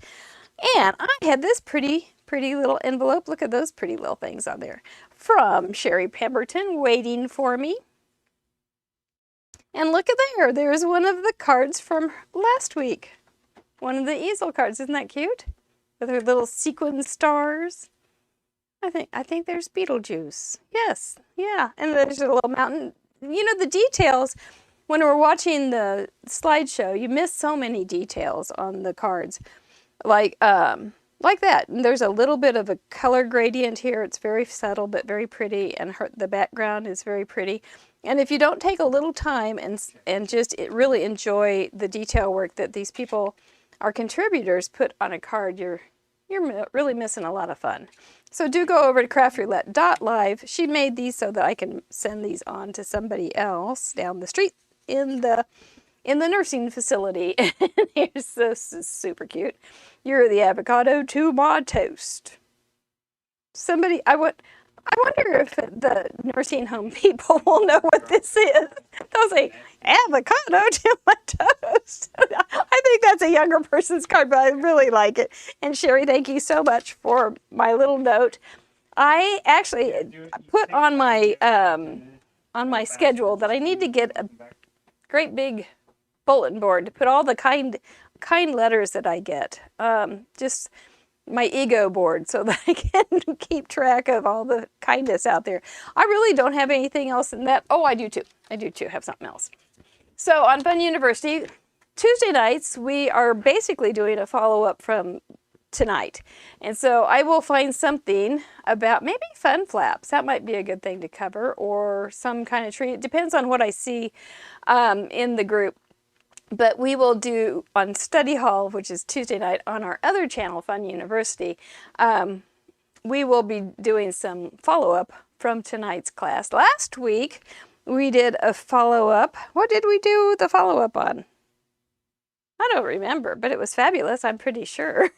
And I had this pretty little envelope. Look at those pretty little things on there. From Sherry Pemberton, waiting for me. And look at there. There's one of the cards from last week. One of the easel cards. Isn't that cute? With her little sequin stars. I think there's Beetlejuice. Yes. Yeah. And there's a little mountain. You know, the details, when we're watching the slideshow, you miss so many details on the cards. Like that. And there's a little bit of a color gradient here. It's very subtle but very pretty, and the background is very pretty. And if you don't take a little time and just really enjoy the detail work that these people, our contributors, put on a card, you're really missing a lot of fun. So do go over to craftroulette.live. She made these so that I can send these on to somebody else down the street in the in the nursing facility. And here's this is super cute. You're the avocado to my toast. Somebody, I wonder if the nursing home people will know what this is. They'll say, avocado to my toast. I think that's a younger person's card, but I really like it. And Sherry, thank you so much for my little note. I actually put on my schedule that I need to get a great big bulletin board to put all the kind letters that I get. Just my ego board so that I can keep track of all the kindness out there. I really don't have anything else in that. Oh, I do too. I do too have something else. So on Fun University, Tuesday nights, we are basically doing a follow-up from tonight. And so I will find something about maybe fun flaps. That might be a good thing to cover, or some kind of tree. It depends on what I see in the group. But we will do on Study Hall, which is Tuesday night, on our other channel, Fun University, we will be doing some follow-up from tonight's class. Last week, we did a follow-up. What did we do the follow-up on? I don't remember, but it was fabulous, I'm pretty sure.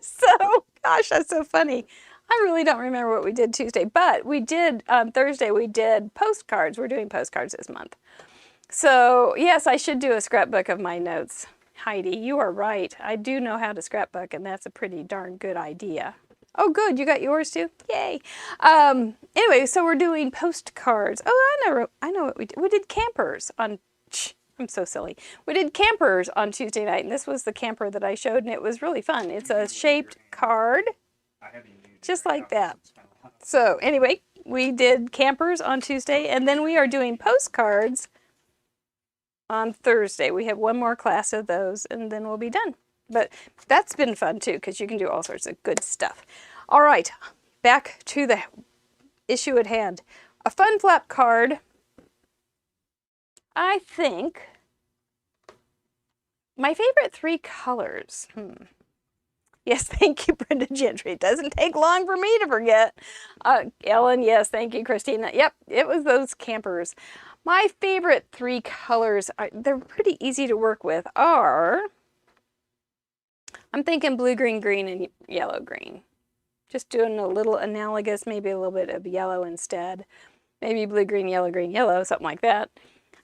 So, gosh, that's so funny. I really don't remember what we did Tuesday, but we did, on Thursday, we did postcards. We're doing postcards this month. So, yes, I should do a scrapbook of my notes. Heidi, you are right. I do know how to scrapbook, and that's a pretty darn good idea. Oh, good. You got yours, too? Yay. Anyway, so we're doing postcards. Oh, I know what we did. We did campers on... I'm so silly. We did campers on Tuesday night, and this was the camper that I showed, and it was really fun. It's a shaped card, just like that. So, anyway, we did campers on Tuesday, and then we are doing postcards on Thursday. We have one more class of those, and then we'll be done. But that's been fun, too, because you can do all sorts of good stuff. All right, back to the issue at hand. A fun flap card. I think my favorite 3 colors. Yes, thank you, Brenda Gentry. It doesn't take long for me to forget. Ellen, yes, thank you, Christina. Yep, it was those campers. My favorite 3 colors, they're pretty easy to work with, are, I'm thinking blue, green, green, and yellow, green. Just doing a little analogous, maybe a little bit of yellow instead. Maybe blue, green, yellow, something like that.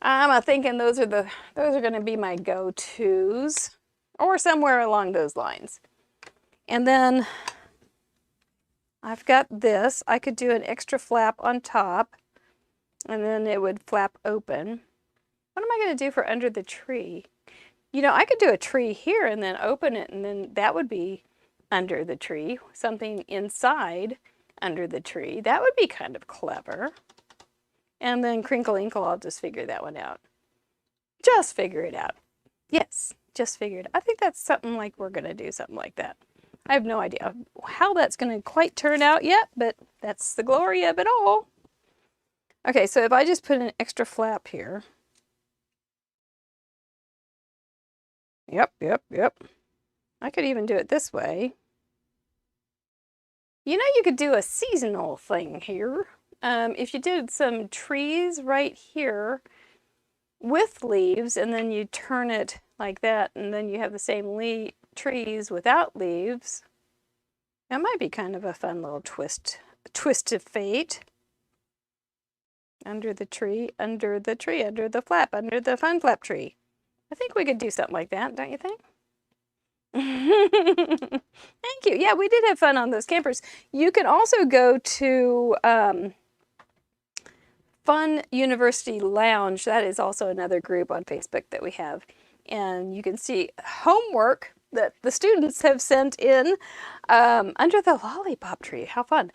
I'm thinking those are going to be my go-tos, or somewhere along those lines. And then I've got this. I could do an extra flap on top, and then it would flap open. What am I going to do for under the tree? You know, I could do a tree here and then open it, and then that would be under the tree. Something inside under the tree. That would be kind of clever. And then crinkle inkle, I'll just figure that one out. Just figure it out. Yes, just figure it out. I think that's something like we're going to do something like that. I have no idea how that's going to quite turn out yet, but that's the glory of it all. Okay, so if I just put an extra flap here. Yep. I could even do it this way. You know, you could do a seasonal thing here. If you did some trees right here with leaves, and then you turn it like that, and then you have the same trees without leaves, that might be kind of a fun little twist of fate. Under the tree, under the flap, under the fun flap tree. I think we could do something like that, don't you think? Thank you. Yeah, we did have fun on those campers. You can also go to Fun University Lounge. That is also another group on Facebook that we have. And you can see homework that the students have sent in under the lollipop tree. How fun.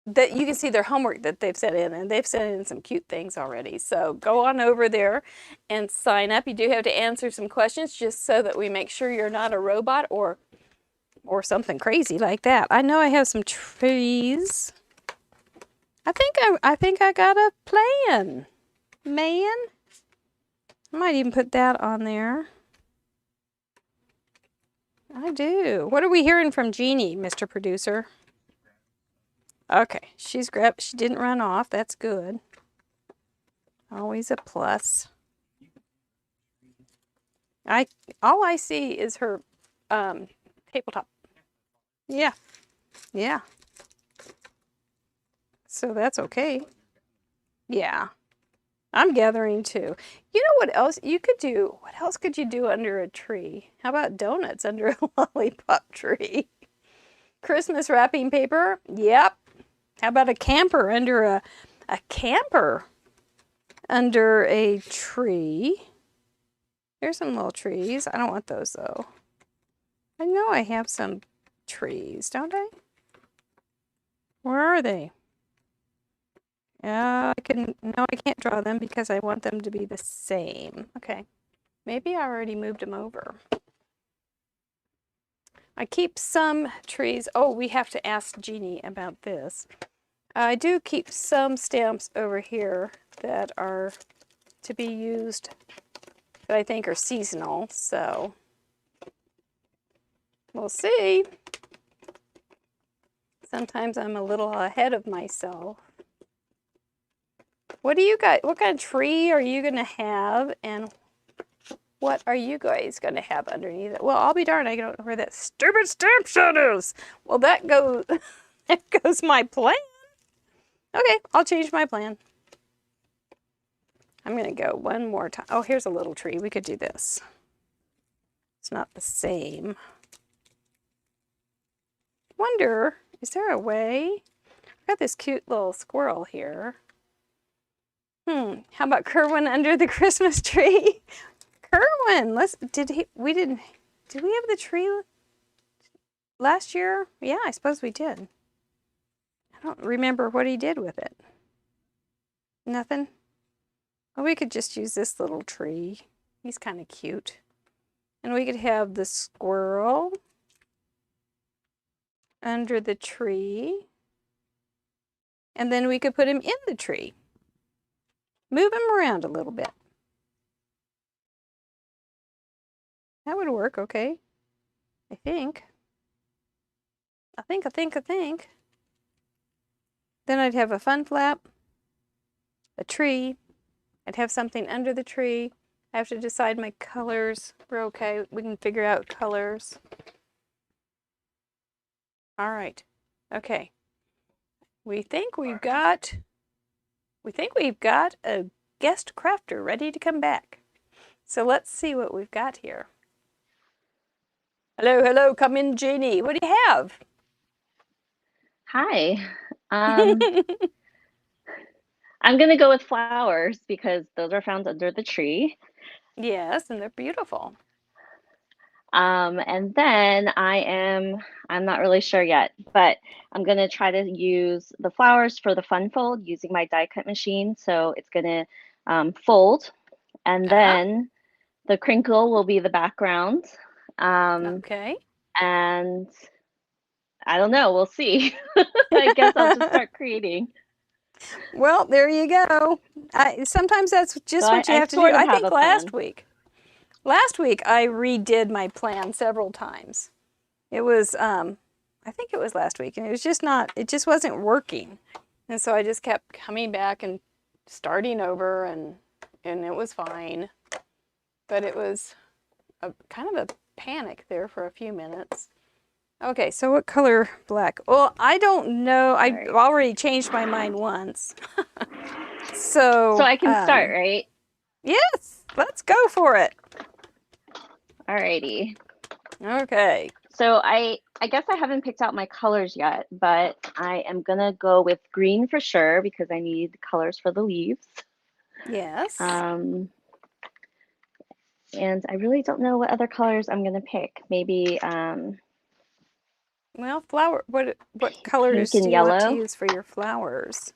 That you can see their homework that they've sent in, and they've sent in some cute things already. So go on over there and sign up. You do have to answer some questions just so that we make sure you're not a robot or something crazy like that. I know I have some trees. I think I got a plan, man. I might even put that on there. I do. What are we hearing from Jeannie, Mr. Producer? Okay, she didn't run off. That's good. Always a plus. All I see is her tabletop. Yeah, yeah. So that's okay. Yeah. I'm gathering too. You know what else you could do? What else could you do under a tree? How about donuts under a lollipop tree? Christmas wrapping paper? Yep. How about a camper under a camper under a tree? Here's some little trees. I don't want those though. I know I have some trees, don't I? Where are they? No, I can't draw them because I want them to be the same. Okay. Maybe I already moved them over. I keep some trees. Oh, we have to ask Jeannie about this. I do keep some stamps over here that are to be used that I think are seasonal, so we'll see. Sometimes I'm a little ahead of myself. What do you guys, what kind of tree are you going to have, and what are you guys going to have underneath it? Well, I'll be darned, I don't know where that stupid stamp set is. Well, that goes, there goes my plan. Okay, I'll change my plan. I'm going to go one more time. Oh, here's a little tree. We could do this. It's not the same. Wonder, is there a way? I've got this cute little squirrel here. How about Kerwin under the Christmas tree? Kerwin, did we have the tree last year? Yeah, I suppose we did. I don't remember what he did with it. Nothing? Well, we could just use this little tree. He's kind of cute. And we could have the squirrel under the tree. And then we could put him in the tree. Move him around a little bit. That would work, okay. I think. Then I'd have a fun flap, a tree. I'd have something under the tree. I have to decide my colors. We're okay. We can figure out colors. All right. Okay. We think we've got a guest crafter ready to come back. So let's see what we've got here. Hello, hello, come in, Jeannie. What do you have? Hi. I'm going to go with flowers because those are found under the tree. Yes, and they're beautiful. And then I'm not really sure yet, but I'm going to try to use the flowers for the fun fold using my die cut machine. So it's going to fold, and then the crinkle will be the background. Okay. And I don't know, we'll see. I guess I'll just start creating. Well, there you go. Sometimes that's just what you have to do. I think last week I redid my plan several times. It was, I think it was last week, and it just wasn't working. And so I just kept coming back and starting over, and it was fine. But it was kind of a panic there for a few minutes. Okay, so what color black? Well, I don't know. I've already changed my mind once. So I can start, right? Yes, let's go for it. Alrighty. Okay. So I guess I haven't picked out my colors yet, but I am gonna go with green for sure because I need colors for the leaves. Yes. And I really don't know what other colors I'm gonna pick. Maybe well, flower. What colors do you want to use for your flowers?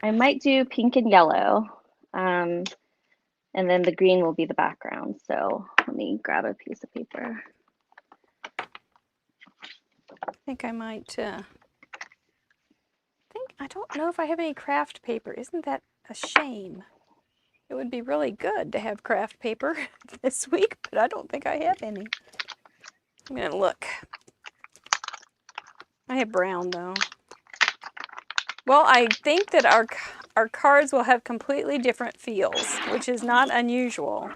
I might do pink and yellow. And then the green will be the background. So let me grab a piece of paper. I think I might. I don't know if I have any craft paper. Isn't that a shame? It would be really good to have craft paper this week, but I don't think I have any. I'm gonna look. I have brown though. Well, I think that our cards will have completely different feels, which is not unusual.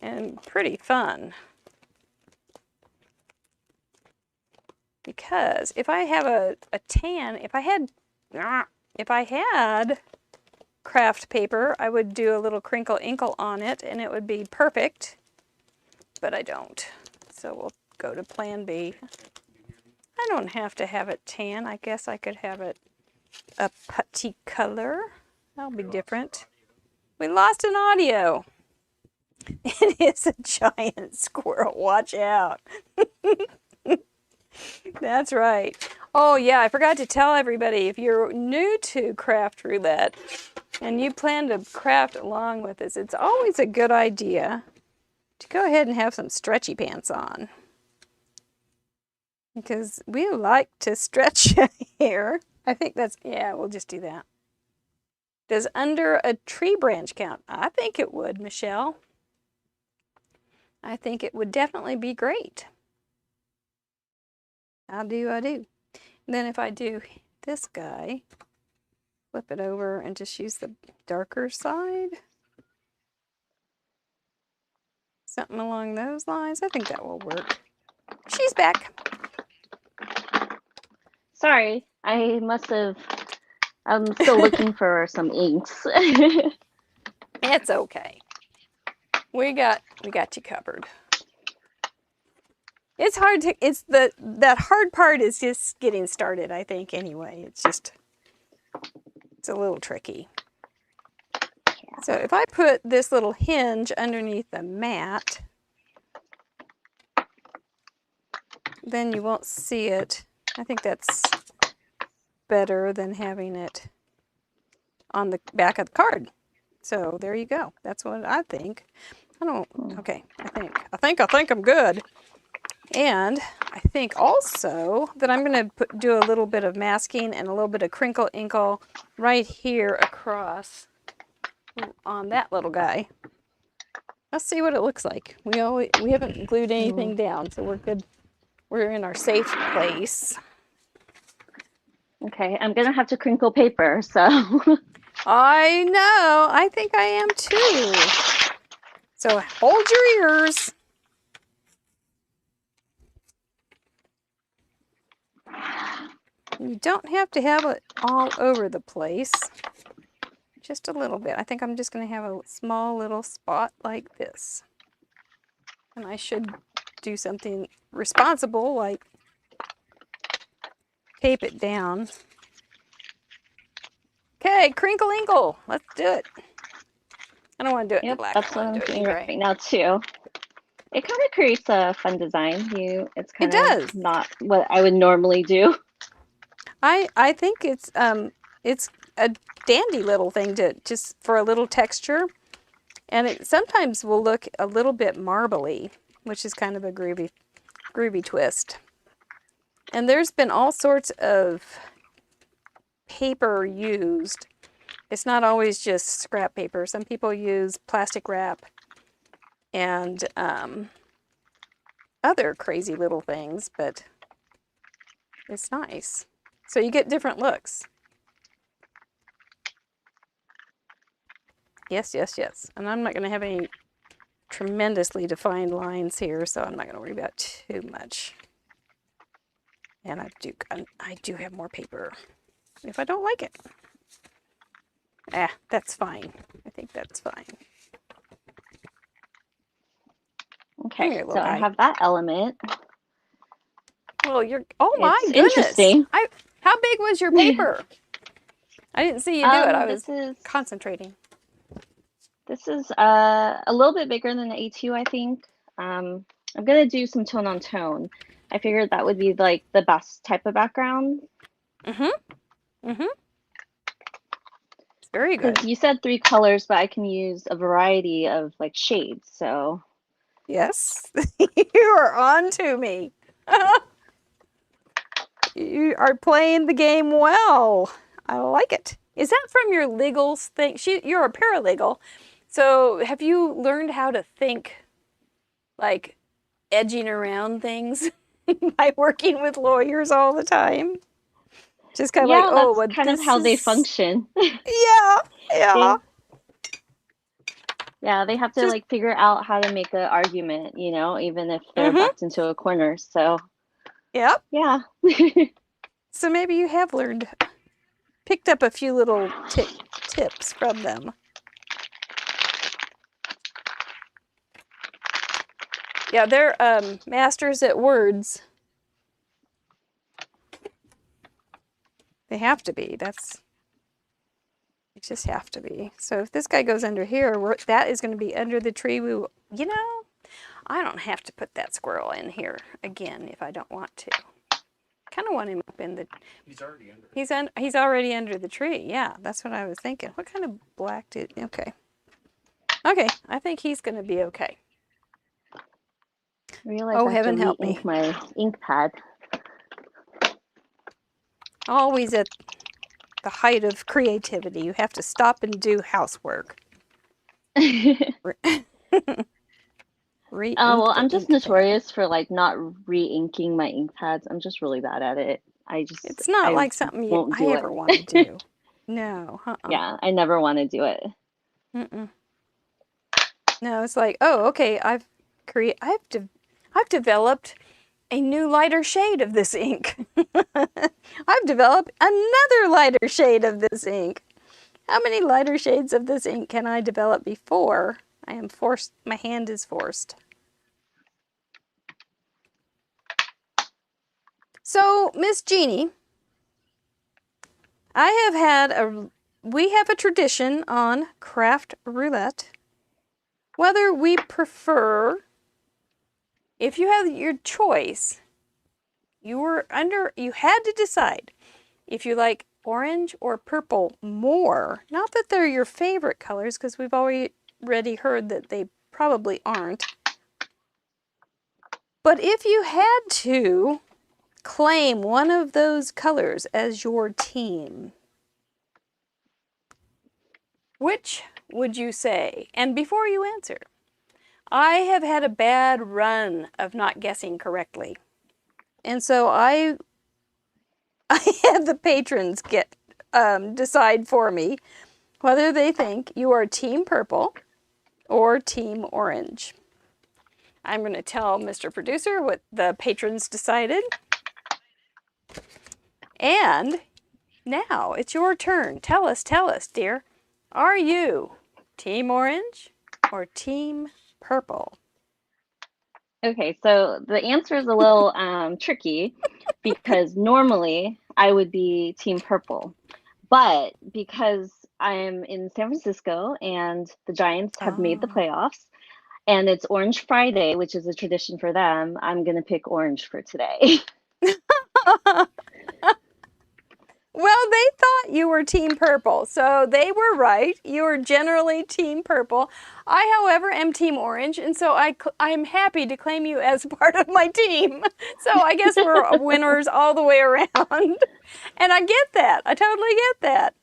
and pretty fun. Because if I have a tan, if I had craft paper, I would do a little crinkle inkle on it and it would be perfect, but I don't. So we'll go to plan B. I don't have to have it tan. I guess I could have it a putty color. That'll be different. We lost an audio. It is a giant squirrel. Watch out. That's right. Oh yeah, I forgot to tell everybody, if you're new to Craft Roulette and you plan to craft along with us, it's always a good idea to go ahead and have some stretchy pants on. Because we like to stretch here. I think that's, yeah, we'll just do that. Does under a tree branch count? I think it would, Michelle. I think it would definitely be great. I do. And then if I do this guy, flip it over and just use the darker side. Something along those lines. I think that will work. She's back. Sorry, I'm still looking for some inks. It's okay. We got you covered. It's hard to, that hard part is just getting started, I think, anyway. It's a little tricky. Yeah. So if I put this little hinge underneath the mat, then you won't see it. I think that's better than having it on the back of the card. So there you go. That's what I think. Okay, I think I'm good. And I think also that I'm going to do a little bit of masking and a little bit of crinkle inkle right here across on that little guy. Let's see what it looks like. We haven't glued anything down, so we're good. We're in our safe place. Okay, I'm gonna have to crinkle paper, so. I know. I think I am too. So hold your ears. You don't have to have it all over the place. Just a little bit. I think I'm just going to have a small little spot like this. And I should do something responsible like tape it down. Okay, crinkle inkle. Let's do it. I don't want to do it in black. That's what I'm doing right now too. It kind of creates a fun design. It's kind of not what I would normally do. I think it's a dandy little thing to just for a little texture, and it sometimes will look a little bit marbly, which is kind of a groovy twist. And there's been all sorts of paper used. It's not always just scrap paper. Some people use plastic wrap and other crazy little things, but it's nice. So you get different looks. Yes. And I'm not going to have any tremendously defined lines here, so I'm not going to worry about too much. And I do have more paper if I don't like it. That's fine. I think that's fine. Okay, so I have that element. Well, oh my goodness. Interesting. How big was your paper? I didn't see you do it. I was concentrating. This is a little bit bigger than the A2, I think. I'm going to do some tone on tone. I figured that would be like the best type of background. It's very good. You said 3 colors, but I can use a variety of like shades, so. Yes, you are on to me. You are playing the game well. I like it. Is that from your legal thing? You're a paralegal. So have you learned how to think like edging around things by working with lawyers all the time? Just kind of that's kind of how they function. Yeah. Yeah, they have to Just like figure out how to make an argument, you know, even if they're mm-hmm. backed into a corner. So Yep. yeah. So maybe you have picked up a few little tips from them. Yeah, they're masters at words. They have to be. They just have to be. So if this guy goes under here, that is going to be under the tree. You know, I don't have to put that squirrel in here again if I don't want to. Kind of want him up in the. He's already under. He's already under the tree. Yeah, that's what I was thinking. What kind of black did? Okay. Okay, I think he's going to be okay. I realize Oh, I have heaven to help me. re-ink my ink pad. Always at the height of creativity, you have to stop and do housework. Well, I'm just notorious for like not re-inking my ink pads. I'm just really bad at it. It's not like something I ever want to do. No. Yeah, I never want to do it. No, it's like, oh, okay, I've developed a new lighter shade of this ink. I've developed another lighter shade of this ink. How many lighter shades of this ink can I develop before I am forced? My hand is forced. So, Miss Jeannie, we have a tradition on Craft Roulette. Whether we prefer, if you have your choice, you had to decide if you like orange or purple more. Not that they're your favorite colors, because we've already heard that they probably aren't. But if you had to claim one of those colors as your team, which would you say? And before you answer, I have had a bad run of not guessing correctly. And so I had the patrons decide for me whether they think you are team purple or team orange. I'm going to tell Mr. Producer what the patrons decided. And now it's your turn. Tell us, dear. Are you team orange or team purple? Okay, so the answer is a little tricky because normally I would be team purple. But because I'm in San Francisco and the Giants have made the playoffs and it's Orange Friday, which is a tradition for them, I'm going to pick orange for today. Well, they thought you were team purple, so they were right. You are generally team purple. I, however, am team orange, and so I'm happy to claim you as part of my team. So I guess we're winners all the way around. And I get that. I totally get that.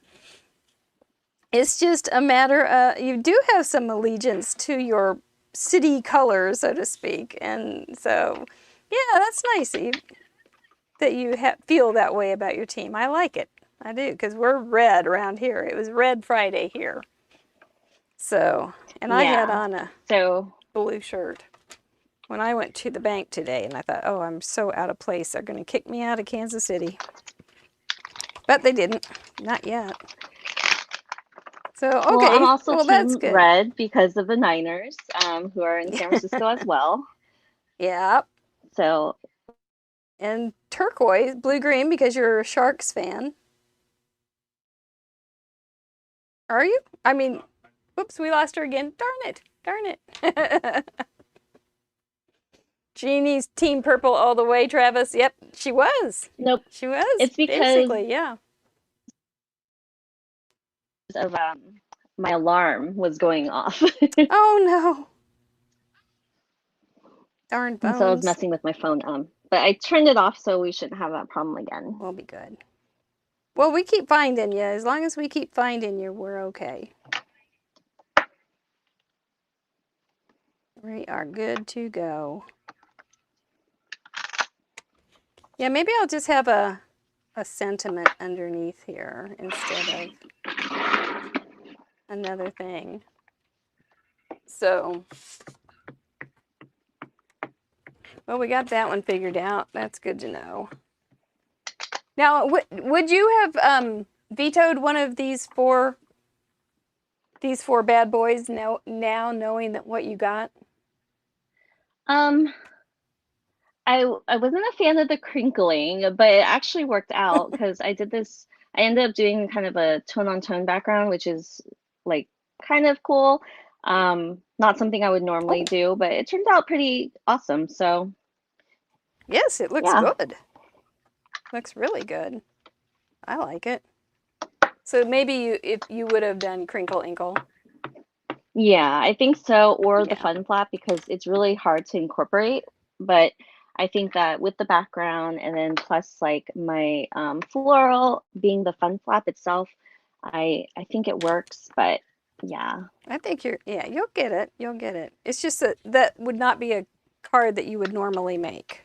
It's just a matter you do have some allegiance to your city colors, so to speak. And so, yeah, that's nice that you feel that way about your team. I like it. I do, because we're red around here. It was Red Friday here. So, and I had on a blue shirt when I went to the bank today, and I thought, oh, I'm so out of place. They're going to kick me out of Kansas City. But they didn't. Not yet. So, okay. Well, I'm also that's team good. red because of the Niners, who are in San Francisco as well. Yeah. So. And turquoise, blue-green, because you're a Sharks fan. Are you? I mean, whoops, we lost her again. Darn it. Jeannie's team purple all the way, Travis. Yep, she was. Nope. She was. It's because basically, yeah. Of my alarm was going off. Oh no. Darn bones. And so I was messing with my phone. But I turned it off, so we shouldn't have that problem again. We'll be good. Well, we keep finding you. As long as we keep finding you, we're okay. We are good to go. Yeah, maybe I'll just have a sentiment underneath here instead of another thing. So, well, we got that one figured out. That's good to know. Now, would you have vetoed one of these four bad boys now knowing that what you got? I wasn't a fan of the crinkling, but it actually worked out because I ended up doing kind of a tone on tone background, which is like kind of cool. Not something I would normally do, but it turned out pretty awesome. So yes, it looks yeah. good. Looks really good. I like it. So maybe if you would have done crinkle inkle. Yeah, I think so, or the Yeah. fun flap, because it's really hard to incorporate. But I think that with the background and then plus like my floral being the fun flap itself, I think it works. But yeah. I think you'll get it. You'll get it. It's just that would not be a card that you would normally make.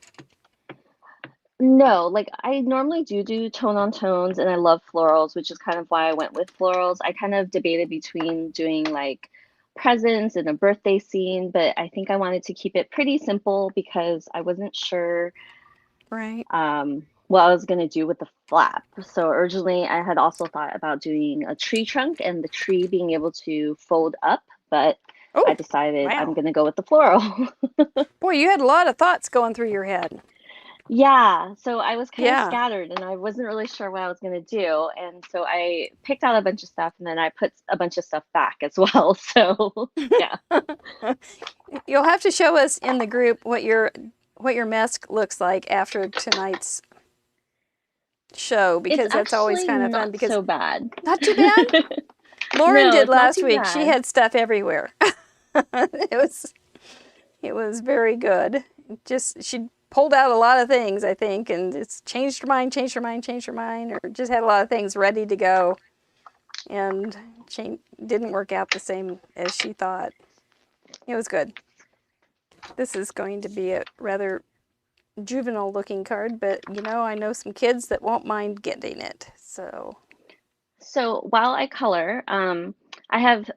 No, like I normally do tone on tones and I love florals, which is kind of why I went with florals. I kind of debated between doing like presents and a birthday scene, but I think I wanted to keep it pretty simple because I wasn't sure Right. what I was going to do with the flap. So originally I had also thought about doing a tree trunk and the tree being able to fold up, but I decided I'm going to go with the floral. Boy, you had a lot of thoughts going through your head. Yeah, so I was kind of scattered and I wasn't really sure what I was going to do. And so I picked out a bunch of stuff and then I put a bunch of stuff back as well. So yeah. You'll have to show us in the group what your mask looks like after tonight's show, because that's always kind of fun. Because so bad. Not too bad? Lauren did last week. She had stuff everywhere. It was very good. Just she pulled out a lot of things, I think, and it's changed her mind, or just had a lot of things ready to go, and didn't work out the same as she thought. It was good. This is going to be a rather juvenile looking card, but I know some kids that won't mind getting it. So while I color, I have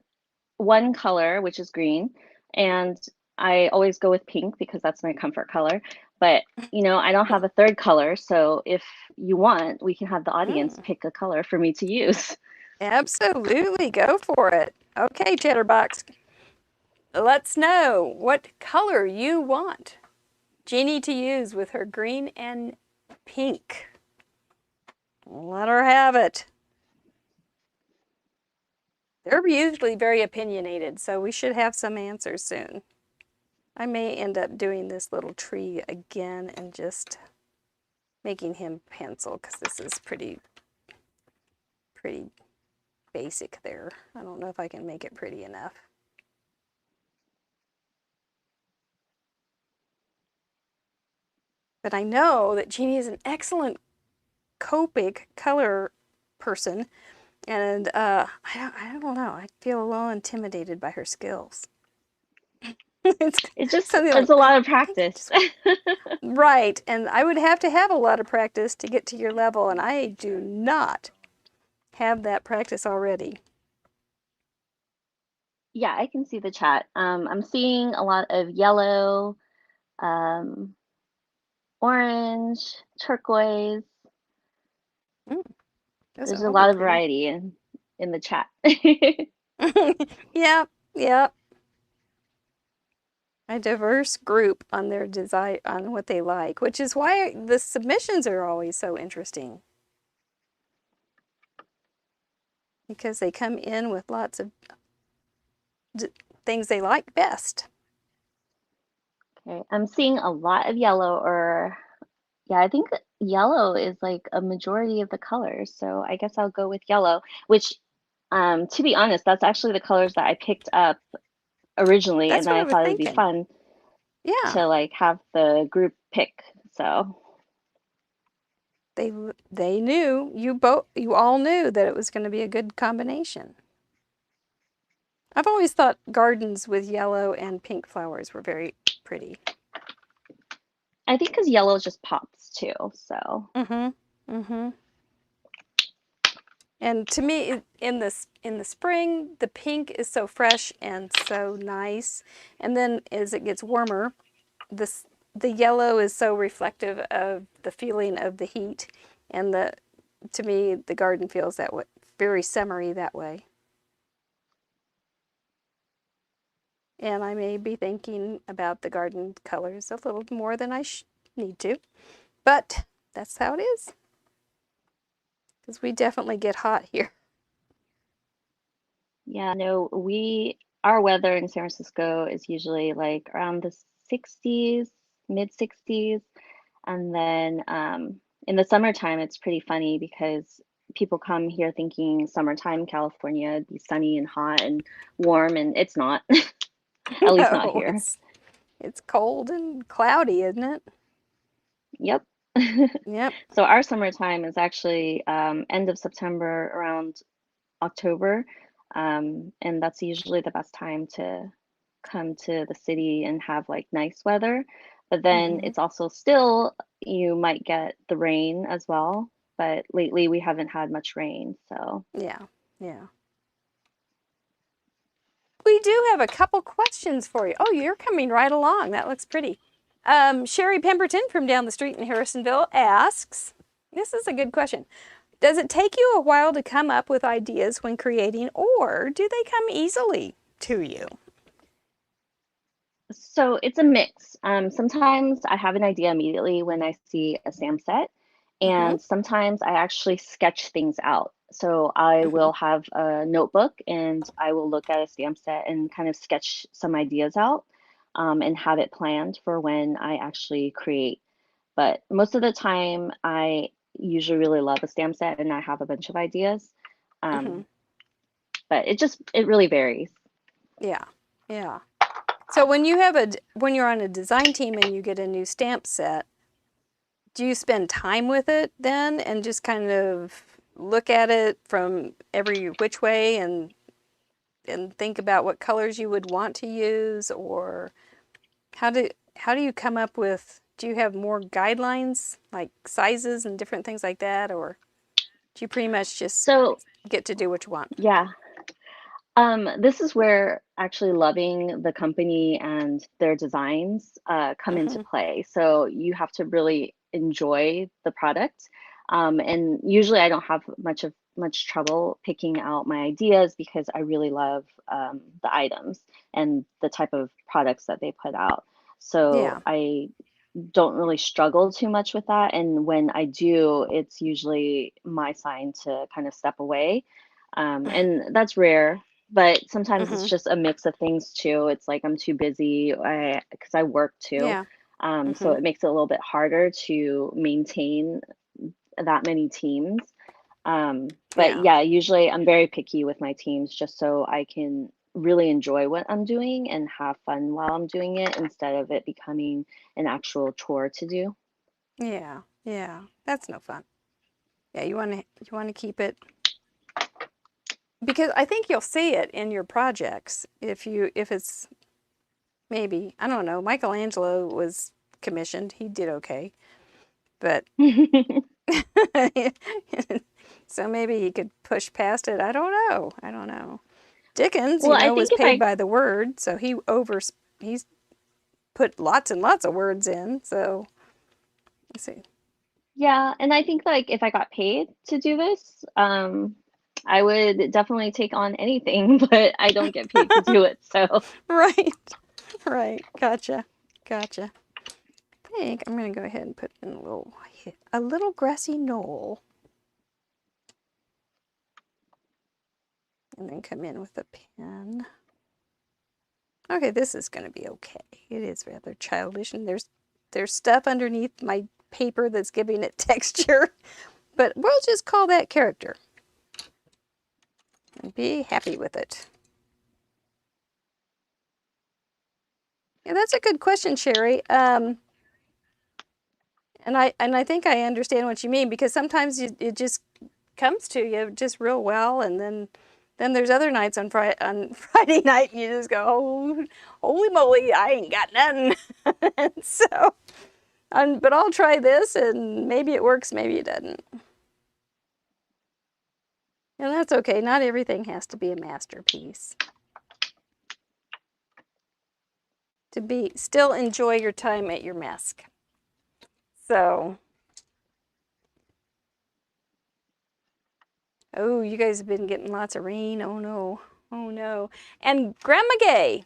one color, which is green, and I always go with pink because that's my comfort color. But I don't have a third color, so if you want, we can have the audience pick a color for me to use. Absolutely, go for it. Okay, Chatterbox, let's know what color you want Jeannie to use with her green and pink. Let her have it. They're usually very opinionated, so we should have some answers soon. I may end up doing this little tree again and just making him pencil, because this is pretty basic there. I don't know if I can make it pretty enough. But I know that Jeannie is an excellent Copic color person, and I don't know. I feel a little intimidated by her skills. It's a lot of practice. Right, and I would have to have a lot of practice to get to your level, and I do not have that practice already. Yeah, I can see the chat. I'm seeing a lot of yellow, orange, turquoise. There's a lot of variety in the chat. Yep. A diverse group on their design, on what they like, which is why the submissions are always so interesting. Because they come in with lots of things they like best. Okay, I'm seeing a lot of yellow, I think yellow is like a majority of the colors. So I guess I'll go with yellow, which, to be honest, that's actually the colors that I picked up originally, and I thought it'd be fun to like have the group pick. So they knew, you all knew that it was going to be a good combination. I've always thought gardens with yellow and pink flowers were very pretty. I think because yellow just pops too, so. And to me, in the spring, the pink is so fresh and so nice. And then as it gets warmer, the yellow is so reflective of the feeling of the heat. And to me, the garden feels that way, very summery that way. And I may be thinking about the garden colors a little more than I need to. But that's how it is. Because we definitely get hot here. Yeah, no, our weather in San Francisco is usually like around the 60s, mid 60s. And then in the summertime, it's pretty funny because people come here thinking summertime, California, it'd be sunny and hot and warm, and it's not, at least not No, here. it's cold and cloudy, isn't it? Yep. Yep. So our summertime is actually end of September, around October. And that's usually the best time to come to the city and have like nice weather. But then Mm-hmm. it's also still, you might get the rain as well. But lately we haven't had much rain. So Yeah, yeah. We do have a couple questions for you. Oh, you're coming right along. That looks pretty. Sherry Pemberton from down the street in Harrisonville asks, this is a good question. Does it take you a while to come up with ideas when creating, or do they come easily to you? So it's a mix. Sometimes I have an idea immediately when I see a stamp set, Mm-hmm. and sometimes I actually sketch things out. So I Mm-hmm. will have a notebook and I will look at a stamp set and kind of sketch some ideas out, and have it planned for when I actually create. But most of the time, I usually really love a stamp set and I have a bunch of ideas. Mm-hmm. Um, but it really varies. Yeah, yeah. So when you're on a design team and you get a new stamp set, do you spend time with it then and just kind of look at it from every which way and think about what colors you would want to use, or how do you come up with, do you have more guidelines like sizes and different things like that, or do you pretty much just So get to do what you want? yeah, this is where actually loving the company and their designs come into Mm-hmm. play. So you have to really enjoy the product. And usually I don't have much trouble picking out my ideas because I really love the items and the type of products that they put out. So Yeah. I don't really struggle too much with that. And when I do, it's usually my sign to kind of step away. And that's rare, but sometimes it's Mm-hmm. just a mix of things too. It's like I'm too busy because I work too. Yeah. So Mm-hmm. it makes it a little bit harder to maintain that many teams. But Yeah. yeah, usually I'm very picky with my teams just so I can really enjoy what I'm doing and have fun while I'm doing it instead of it becoming an actual chore to do. Yeah. Yeah. That's no fun. Yeah, you want to keep it, because I think you'll see it in your projects if it's, maybe, I don't know, Michelangelo was commissioned. He did okay. But so maybe he could push past it. I don't know. I don't know. Dickens, Well, I was think if paid I by the word, so he's put lots and lots of words in. So let's see. Yeah, and I think like if I got paid to do this, I would definitely take on anything, but I don't get paid to do it. So Right. Right. Gotcha. Gotcha. I think I'm gonna go ahead and put in a little grassy knoll, and then come in with a pen. Okay, this is going to be okay. It is rather childish, and there's stuff underneath my paper that's giving it texture, but we'll just call that character and be happy with it. Yeah, that's a good question, Sherry. And I think I understand what you mean, because sometimes it just comes to you just real well, and then there's other nights on Friday night and you just go, oh, holy moly, I ain't got nothing. And so, but I'll try this, and maybe it works, maybe it doesn't. And that's okay. Not everything has to be a masterpiece. To still enjoy your time at your mask. So, oh, you guys have been getting lots of rain. Oh no. Oh no. And Grandma Gay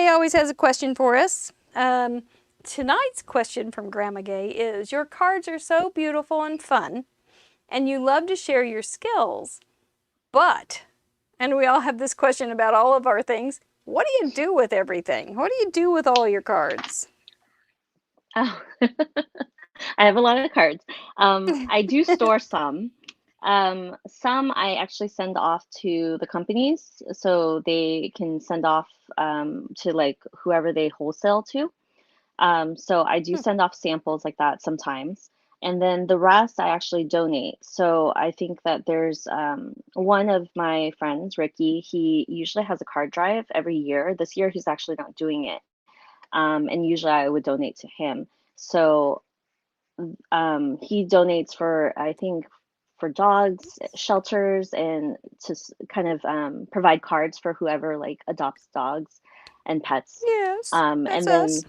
always has a question for us. Tonight's question from Grandma Gay is, your cards are so beautiful and fun, and you love to share your skills, but, and we all have this question about all of our things, what do you do with everything? What do you do with all your cards? Oh, I have a lot of cards. I do store some. Some I actually send off to the companies so they can send off to like whoever they wholesale to. So I do send off samples like that sometimes. And then the rest I actually donate. So I think that there's one of my friends, Ricky, he usually has a card drive every year. This year he's actually not doing it. And usually I would donate to him. So he donates for, I think, for dogs, shelters, and to kind of provide cards for whoever like adopts dogs and pets. Yes, And that's then us.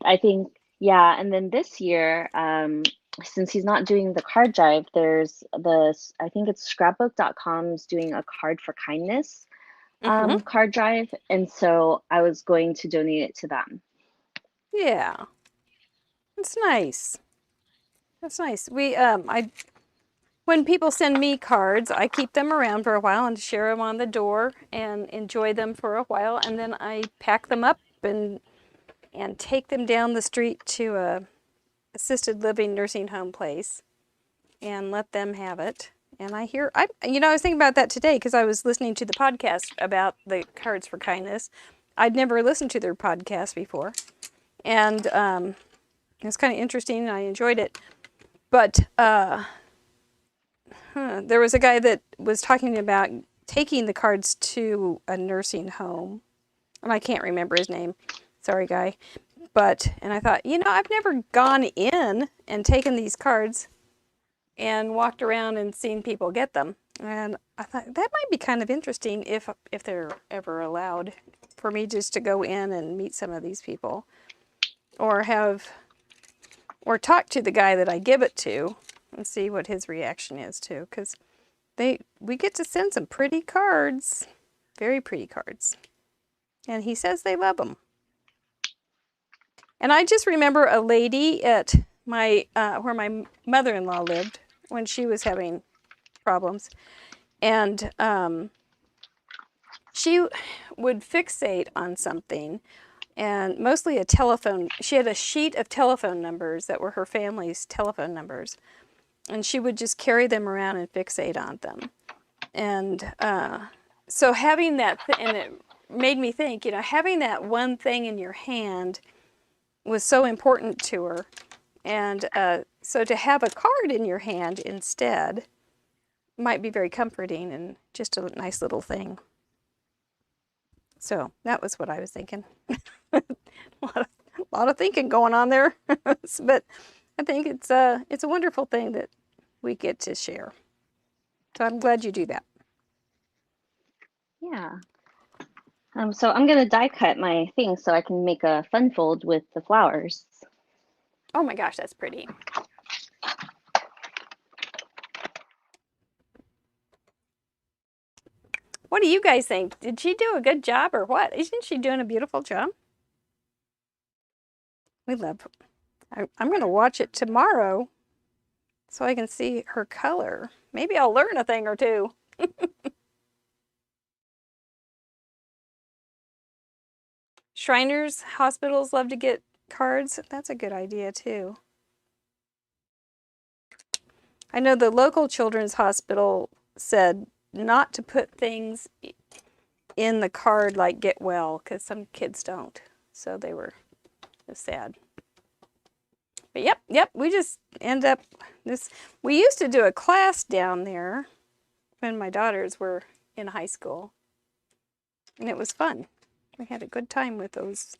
I think, yeah, and then this year, since he's not doing the card drive, there's I think it's scrapbook.com's doing a card for kindness card drive. And so I was going to donate it to them. Yeah, that's nice. That's nice. When people send me cards, I keep them around for a while and share them on the door and enjoy them for a while, and then I pack them up and take them down the street to a assisted living nursing home place and let them have it. And I was thinking about that today because I was listening to the podcast about the Cards for Kindness. I'd never listened to their podcast before, and it was kind of interesting and I enjoyed it. But there was a guy that was talking about taking the cards to a nursing home, and I can't remember his name. Sorry, guy. And I thought, I've never gone in and taken these cards and walked around and seen people get them. And I thought that might be kind of interesting if they're ever allowed for me just to go in and meet some of these people, or talk to the guy that I give it to and see what his reaction is too, because we get to send some pretty cards, very pretty cards, and he says they love them. And I just remember a lady at my where my mother-in-law lived when she was having problems, and she would fixate on something, and mostly a telephone. She had a sheet of telephone numbers that were her family's telephone numbers, and she would just carry them around and fixate on them. And so having that, and it made me think, having that one thing in your hand was so important to her. And so to have a card in your hand instead might be very comforting and just a nice little thing. So that was what I was thinking. a lot of thinking going on there. But I think it's a wonderful thing that we get to share. So I'm glad you do that. Yeah. So I'm going to die cut my thing so I can make a fun fold with the flowers. Oh my gosh, that's pretty. What do you guys think? Did she do a good job or what? Isn't she doing a beautiful job? We love her. I'm going to watch it tomorrow so I can see her color. Maybe I'll learn a thing or two. Shriners hospitals love to get cards. That's a good idea too. I know the local children's hospital said not to put things in the card like get well, because some kids don't. So they were sad. But yep, we just end up this. We used to do a class down there when my daughters were in high school, and it was fun. We had a good time with those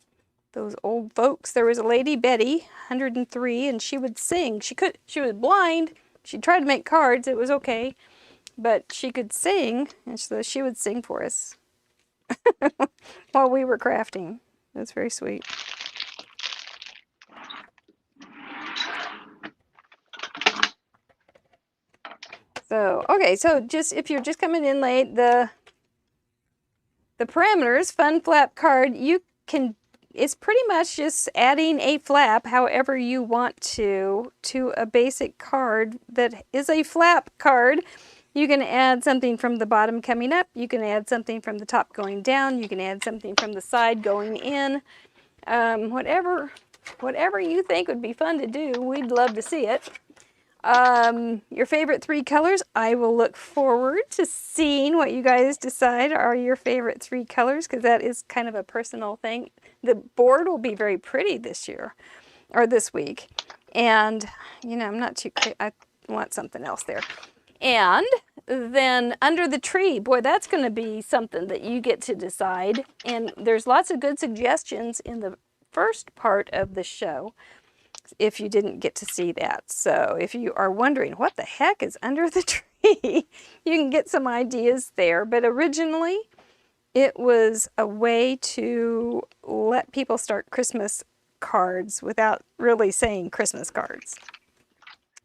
old folks. There was a lady, Betty, 103, and she would sing. She was blind. She tried to make cards. It was okay. but she could sing, and so she would sing for us while we were crafting. That's very sweet. So, okay, so just if you're just coming in late, the parameters, fun flap card, you can, it's pretty much just adding a flap however you want to a basic card that is a flap card. You can add something from the bottom coming up, you can add something from the top going down, you can add something from the side going in. Whatever you think would be fun to do, we'd love to see it. Your favorite 3 colors, I will look forward to seeing what you guys decide are your favorite 3 colors, because that is kind of a personal thing. The board will be very pretty this year, or this week. And, you know, I'm not too crazy. I want something else there. And then under the tree, boy, that's going to be something that you get to decide. And there's lots of good suggestions in the first part of the show, if you didn't get to see that. So if you are wondering what the heck is under the tree, you can get some ideas there. But originally, it was a way to let people start Christmas cards without really saying Christmas cards.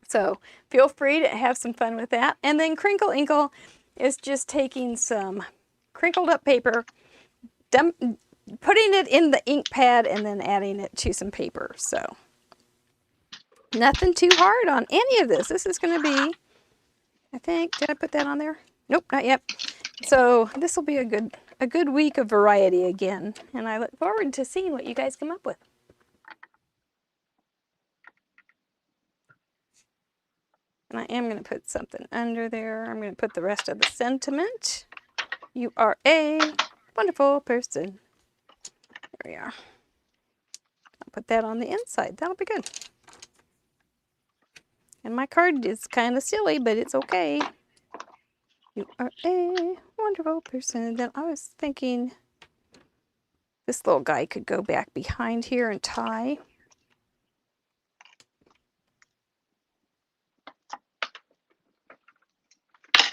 So feel free to have some fun with that. And then Crinkle Inkle is just taking some crinkled up paper, putting it in the ink pad, and then adding it to some paper. So nothing too hard on any of this. This is going to be, I think, did I put that on there? Nope, not yet. So this will be a good week of variety again, and I look forward to seeing what you guys come up with. And I am going to put something under there. I'm going to put the rest of the sentiment. You are a wonderful person. There we are. I'll put that on the inside. That'll be good. And my card is kind of silly, but it's okay. You are a wonderful person. And then I was thinking this little guy could go back behind here and tie.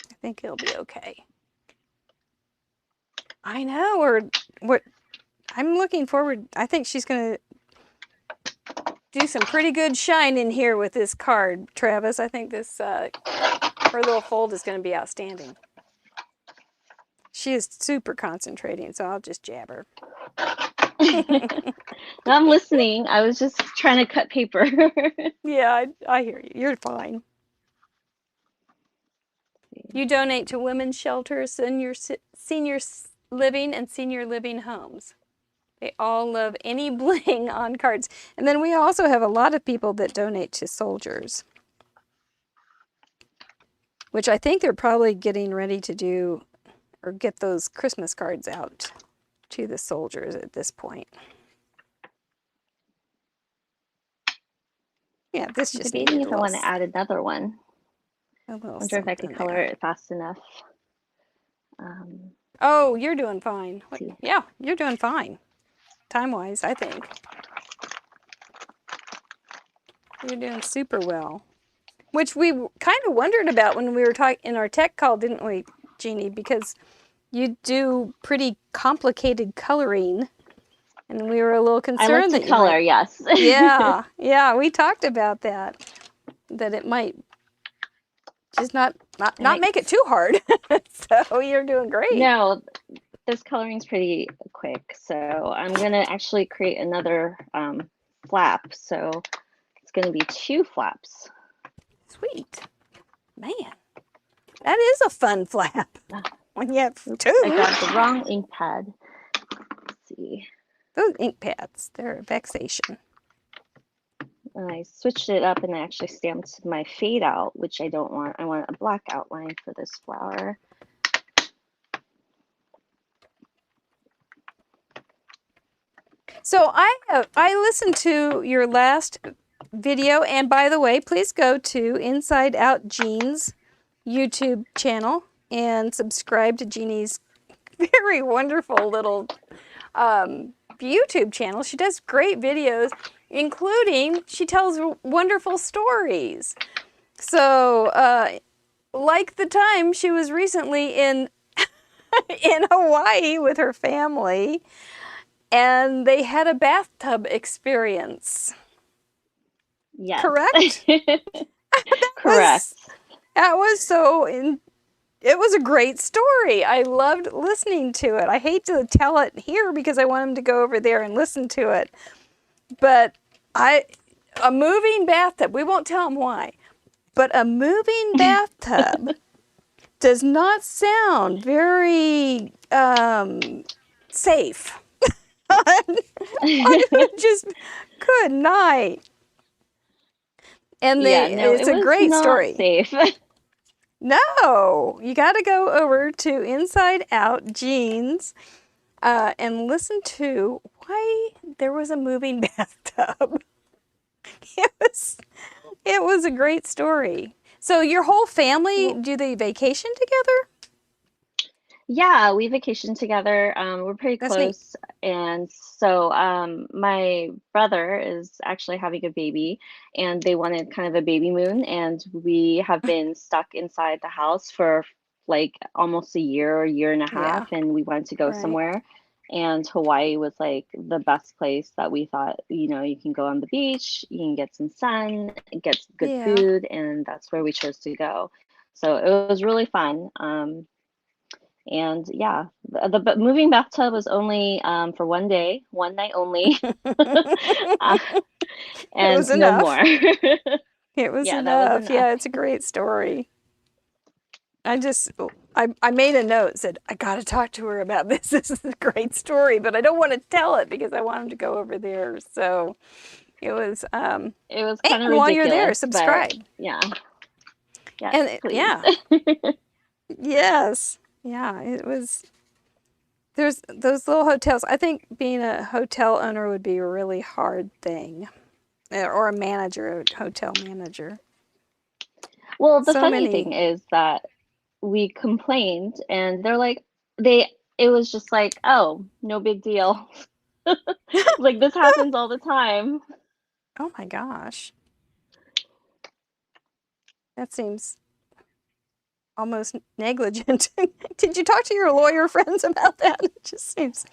I think it'll be okay. I know, or what I'm looking forward, I think she's going to do some pretty good shine in here with this card, Travis. I think this, her little fold is going to be outstanding. She is super concentrating, so I'll just jab her. I'm listening. I was just trying to cut paper. Yeah, I hear you. You're fine. You donate to women's shelters, senior living, and senior living homes. They all love any bling on cards. And then we also have a lot of people that donate to soldiers, which I think they're probably getting ready to do or get those Christmas cards out to the soldiers at this point. Yeah, this just debating if I want to add another one. I wonder if I could color it fast enough. Oh, you're doing fine. Yeah, you're doing fine. Time-wise, I think. You're doing super well. Which we kind of wondered about when we were talking in our tech call, didn't we, Jeannie? Because you do pretty complicated coloring. And we were a little concerned that you color, yes. Yeah, we talked about that. That it might just not make it too hard. So you're doing great. No, this coloring's pretty quick. So I'm going to actually create another flap. So it's going to be 2 flaps. Sweet. Man, that is a fun flap. When you have 2. I got the wrong ink pad. Let's see. Those ink pads, they're a vexation. And I switched it up and I actually stamped my fade out, which I don't want. I want a black outline for this flower. So I listened to your last video, and by the way, please go to Inside Out Jean's YouTube channel and subscribe to Jeannie's very wonderful little YouTube channel. She does great videos, including she tells wonderful stories. So like the time she was recently in in Hawaii with her family, and they had a bathtub experience. Yes. Correct? Correct. That was so it was a great story. I loved listening to it. I hate to tell it here because I want them to go over there and listen to it. But a moving bathtub, we won't tell them why, but a moving bathtub does not sound very safe. Just good night. And it's a great story. Safe. No, you got to go over to Inside Out Jeans and listen to why there was a moving bathtub. It was a great story. So your whole family, do they vacation together? Yeah, we vacation together. We're pretty That's close. And so my brother is actually having a baby, and they wanted kind of a baby moon. And we have been stuck inside the house for like almost a year or year and a half, and we wanted to go somewhere. And Hawaii was like the best place that we thought, you know, you can go on the beach, you can get some sun, get good food, and that's where we chose to go. So it was really fun. And yeah, the moving bathtub was only for one day, one night only, and was no enough. more. It was Yeah, that was enough. enough. Yeah, it's a great story. I made a note, said, I got to talk to her about this. This is a great story, but I don't want to tell it because I want him to go over there. So it was kind of ridiculous. While you're there, subscribe. Yeah. Yeah. And please. yeah. Yes. Yeah, it was. There's those little hotels. I think being a hotel owner would be a really hard thing, or a manager, a hotel manager. Well, the funny thing is that we complained, and they're like, it was just like, oh, no big deal. Like, this happens all the time. Oh my gosh. That seems almost negligent. Did you talk to your lawyer friends about that? It just seems.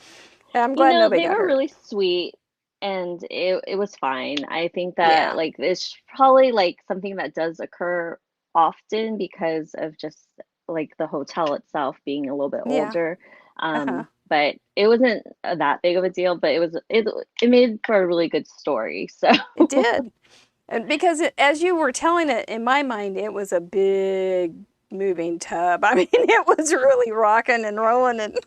I'm glad nobody got hurt. They were really sweet, and it was fine. I think that like it's probably like something that does occur often because of just like the hotel itself being a little bit older. But it wasn't that big of a deal. But it made for a really good story. So it did, and because as you were telling it, in my mind, it was a big moving tub. I mean, it was really rocking and rolling, and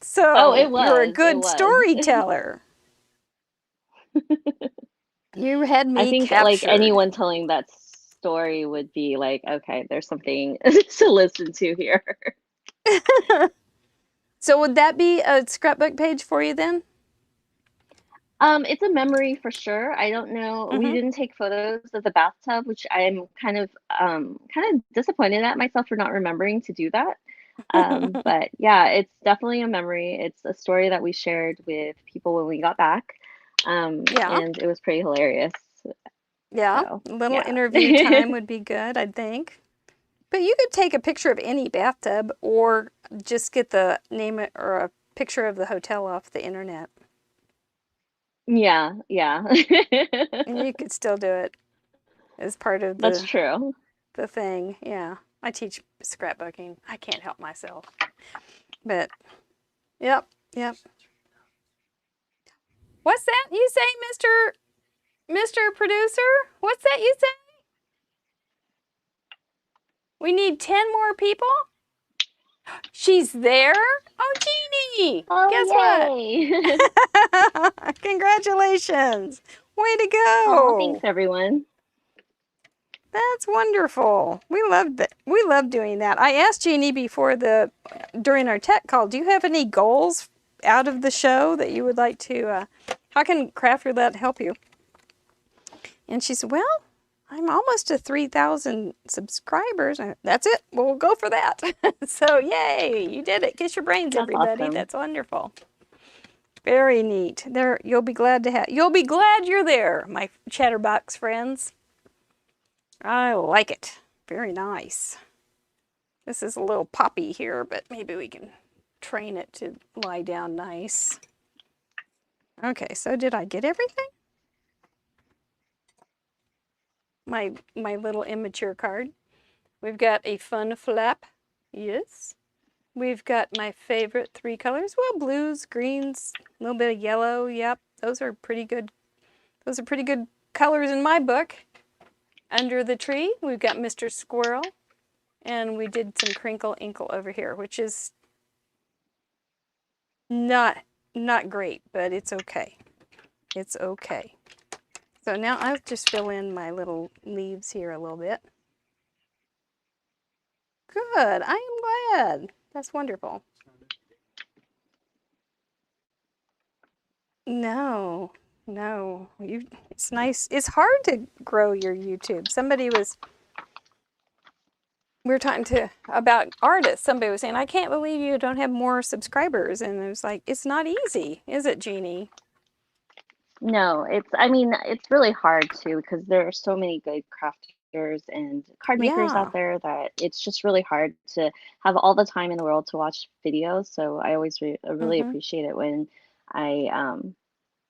so you're a good storyteller. You had me. I think captured. Like anyone telling that story would be like, okay, there's something to listen to here. So would that be a scrapbook page for you then? It's a memory for sure. I don't know. We didn't take photos of the bathtub, which I am kind of disappointed at myself for not remembering to do that. But yeah, it's definitely a memory. It's a story that we shared with people when we got back. And it was pretty hilarious. Yeah, so, a little interview time would be good, I think. But you could take a picture of any bathtub or just get the name or a picture of the hotel off the internet. Yeah. And you could still do it as part of That's true. The thing. Yeah. I teach scrapbooking. I can't help myself. But yep. What's that you say, Mr. Producer? What's that you say? We need 10 more people? She's there? Oh, Jeannie! Oh, guess what? Congratulations! Way to go! Oh, thanks, everyone. That's wonderful. We love doing that. I asked Jeannie during our tech call, do you have any goals out of the show that you would like to, how can Craft Roulette help you? And she said, well, I'm almost to 3,000 subscribers. That's it. We'll go for that. So yay, you did it. Kiss your brains, everybody. Awesome. That's wonderful. Very neat. You'll be glad you're there, my chatterbox friends. I like it. Very nice. This is a little poppy here, but maybe we can train it to lie down nice. Okay, so did I get everything? My little immature card. We've got a fun flap. Yes. We've got my favorite 3 colors. Well, blues, greens, a little bit of yellow. Yep, those are pretty good. Those are pretty good colors in my book. Under the tree, we've got Mr. Squirrel. And we did some crinkle inkle over here, which is not great, but it's okay. It's okay. So now I'll just fill in my little leaves here a little bit. Good, I am glad. That's wonderful. No, it's nice. It's hard to grow your YouTube. We were talking about artists. Somebody was saying, I can't believe you don't have more subscribers. And it was like, it's not easy, is it, Jeannie? No, it's really hard too because there are so many good crafters and card makers Yeah. out there that it's just really hard to have all the time in the world to watch videos. So I always really appreciate it when I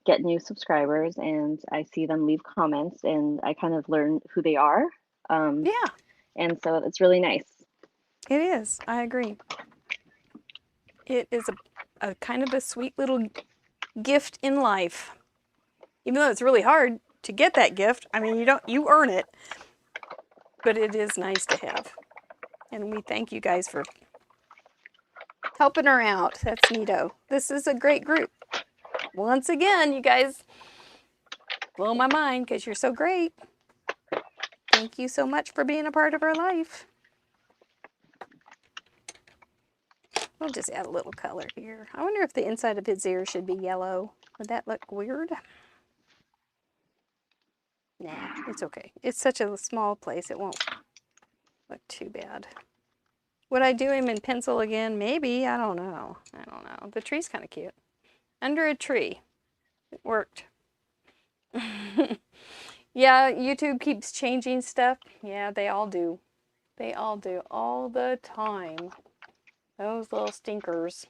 get new subscribers and I see them leave comments and I kind of learn who they are. Yeah, And so it's really nice. it is. I agree. It is a kind of a sweet little gift in life. Even though it's really hard to get that gift. I mean, you earn it. But it is nice to have. And we thank you guys for helping her out. That's neato. This is a great group. Once again, you guys blow my mind because you're so great. Thank you so much for being a part of our life. We'll just add a little color here. I wonder if the inside of his ear should be yellow. Would that look weird? Nah, it's okay. It's such a small place, it won't look too bad. Would I do him in pencil again? Maybe. I don't know. The tree's kind of cute. Under a tree. It worked. Yeah, YouTube keeps changing stuff. Yeah, they all do. They all do. All the time. Those little stinkers.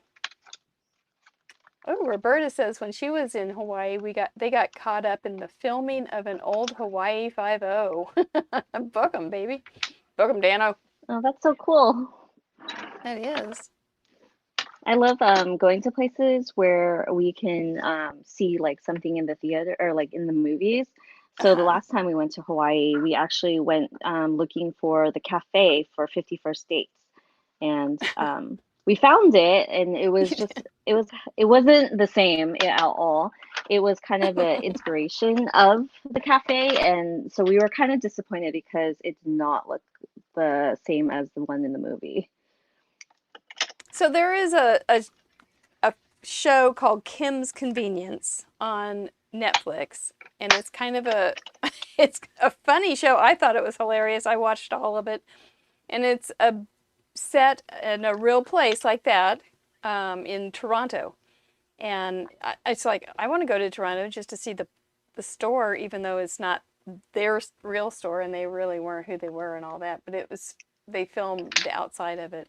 Oh, Roberta says when she was in Hawaii, they got caught up in the filming of an old Hawaii 5-0. Book 'em, baby. Book 'em, Dano. Oh, that's so cool. It is. I love going to places where we can see like something in the theater or like in the movies. So the last time we went to Hawaii, we actually went looking for the cafe for 51st Dates. And we found it and it was just, it wasn't the same at all. It was kind of an inspiration of the cafe. And so we were kind of disappointed because it did not look the same as the one in the movie. So there is a show called Kim's Convenience on Netflix, and it's kind of it's a funny show. I thought it was hilarious. I watched all of it, and it's a set in a real place like that in Toronto. And it's like, I want to go to Toronto just to see the store, even though it's not their real store, and they really weren't who they were and all that. But they filmed the outside of it.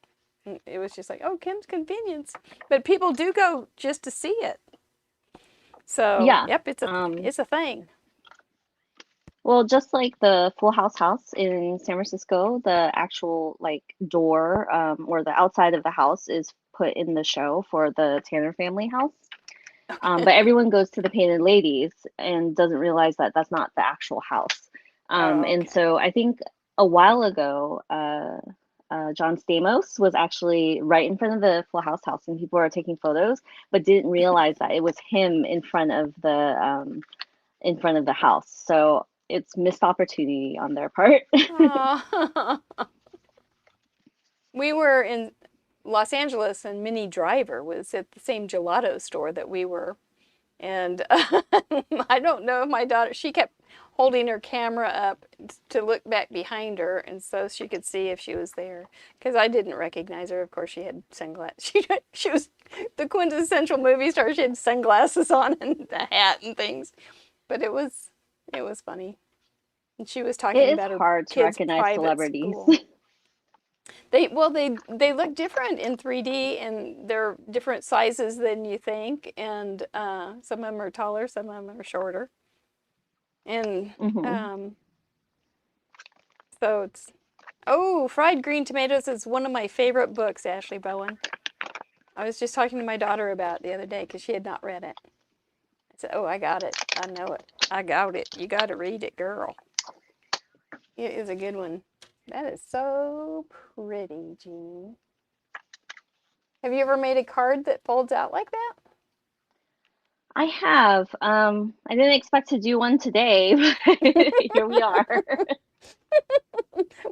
It was just like, oh, Kim's Convenience. But people do go just to see it. So, yeah, yep, it's a thing. Well, just like the Full House in San Francisco, the actual like door or the outside of the house is put in the show for the Tanner family house. But everyone goes to the Painted Ladies and doesn't realize that that's not the actual house. Okay. And so I think a while ago, John Stamos was actually right in front of the Full House and people were taking photos, but didn't realize that it was him in front of the house. So it's missed opportunity on their part. We were in Los Angeles, and Minnie Driver was at the same gelato store that we were. And I don't know if my daughter, she kept holding her camera up to look back behind her, and so she could see if she was there. Because I didn't recognize her. Of course, she had sunglasses. She was the quintessential movie star. She had sunglasses on and a hat and things. But it was funny. And she was It talking is about her hard to kids' recognize private celebrities. school. They look different in 3D, and they're different sizes than you think, and some of them are taller, some of them are shorter. And Hmm. so it's, oh, Fried Green Tomatoes is one of my favorite books, Ashley Bowen. I was just talking to my daughter about it the other day because she had not read it. I said, oh, I got it. I know it. I got it. You got to read it, girl. It is a good one. That is so pretty, Jeannie. Have you ever made a card that folds out like that? I have. I didn't expect to do one today, but here we are.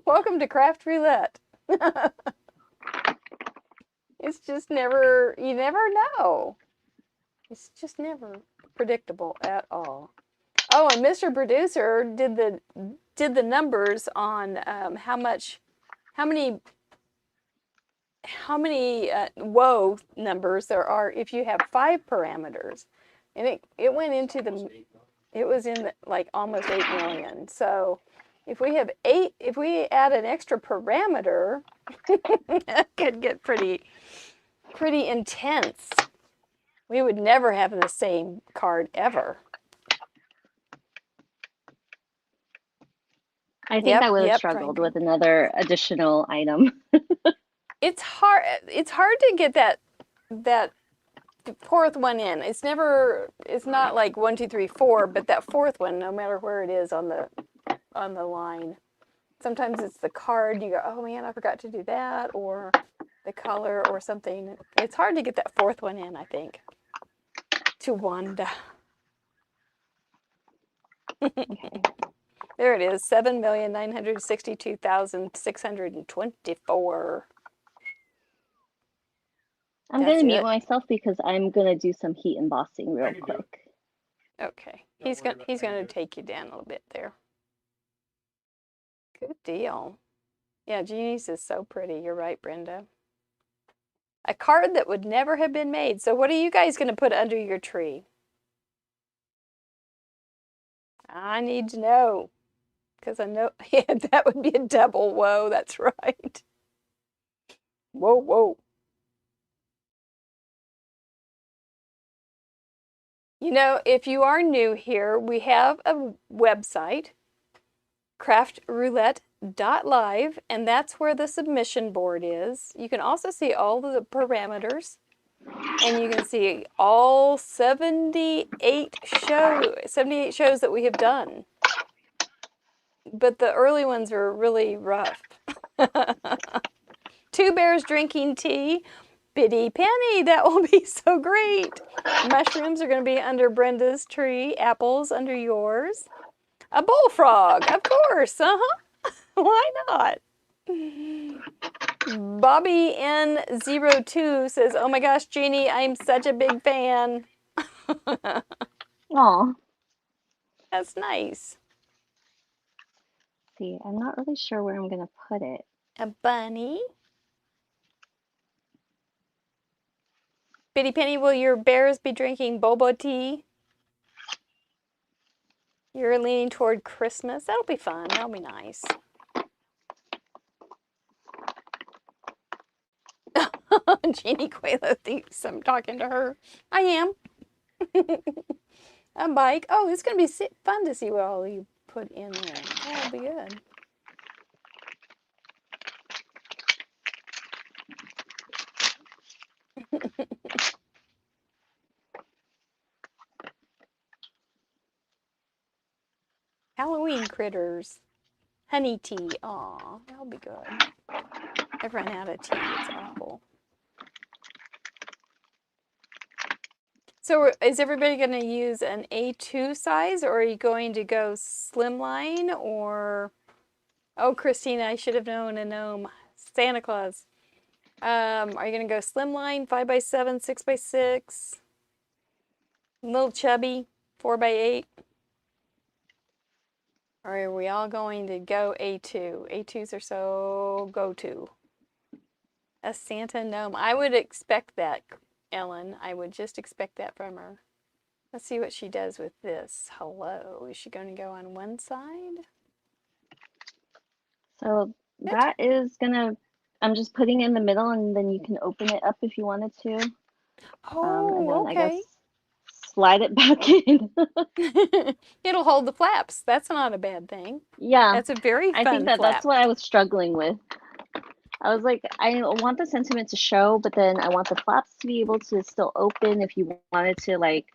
Welcome to Craft Roulette. It's just never, you never know. It's just never predictable at all. Oh, and Mr. Producer did the numbers on how many woe numbers there are if you have 5 parameters, and it went into it was in like almost 8 million. So if we have 8, if we add an extra parameter, it could get pretty intense. We would never have the same card ever. I think I would have Yep, struggled with another additional item. it's hard to get that 4th one in. It's not like 1, 2, 3, 4, but that 4th one, no matter where it is on the line. Sometimes it's the card, you go, oh man, I forgot to do that, or the color or something. It's hard to get that 4th one in, I think. To Wanda. Okay. There it is, 7,962,624. I'm That's gonna mute it. myself because I'm gonna do some heat embossing real quick. Okay, he's gonna take you down a little bit there. Good deal. Yeah, Jeannie's is so pretty. You're right, Brenda. A card that would never have been made. So what are you guys gonna put under your tree? I need to know, because I know, yeah, that would be a double whoa. That's right. Whoa, whoa. You know, if you are new here, we have a website, craftroulette.live, and that's where the submission board is. You can also see all of the parameters, and you can see all 78 shows that we have done. But the early ones are really rough. 2 bears drinking tea. Bitty Penny, that will be so great. Mushrooms are going to be under Brenda's tree. Apples under yours. A bullfrog, of course. Why not? Bobby N02 says, oh my gosh, Jeannie, I'm such a big fan. Aw. That's nice. See, I'm not really sure where I'm gonna put it. A bunny. Bitty Penny, will your bears be drinking boba tea? You're leaning toward Christmas. That'll be fun. That'll be nice. Jeannie Quaylo thinks I'm talking to her. I am. A bike. Oh, it's going to be fun to see what all you put in there. That'll be good. Halloween critters. Honey tea. Aw, that'll be good. I've run out of tea. It's awful. So is everybody going to use an A2 size, or are you going to go slimline, or... Oh, Christina, I should have known a gnome. Santa Claus. Are you going to go slimline, 5x7, 6x6? Little chubby, 4x8? Or are we all going to go A2? A2s are so go-to. A Santa gnome. I would expect that, Ellen. I would just expect that from her. Let's see what she does with this. Hello. Is she going to go on one side? So Good. that is gonna, I'm just putting it in the middle and then you can open it up if you wanted to. And Oh, then I guess okay. slide it back in. It'll hold the flaps. That's not a bad thing. Yeah, That's a very I think fun that that's flap. what I was struggling with. I was like, I want the sentiment to show, but then I want the flaps to be able to still open if you wanted to like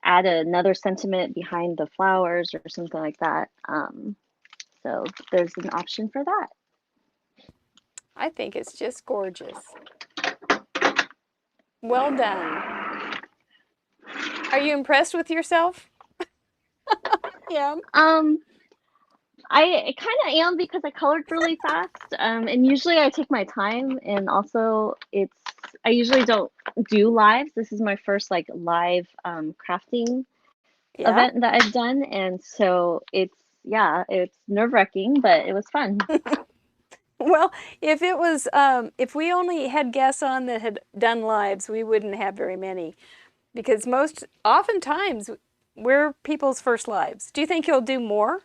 add another sentiment behind the flowers or something like that. So there's an option for that. I think it's just gorgeous. Well done. Are you impressed with yourself? Yeah. I kind of am because I colored really fast. And usually I take my time, and also I usually don't do lives. This is my first like live crafting Yeah. event that I've done, and so it's nerve-wracking, but it was fun. Well, if we only had guests on that had done lives, we wouldn't have very many because oftentimes we're people's first lives. Do you think you'll do more?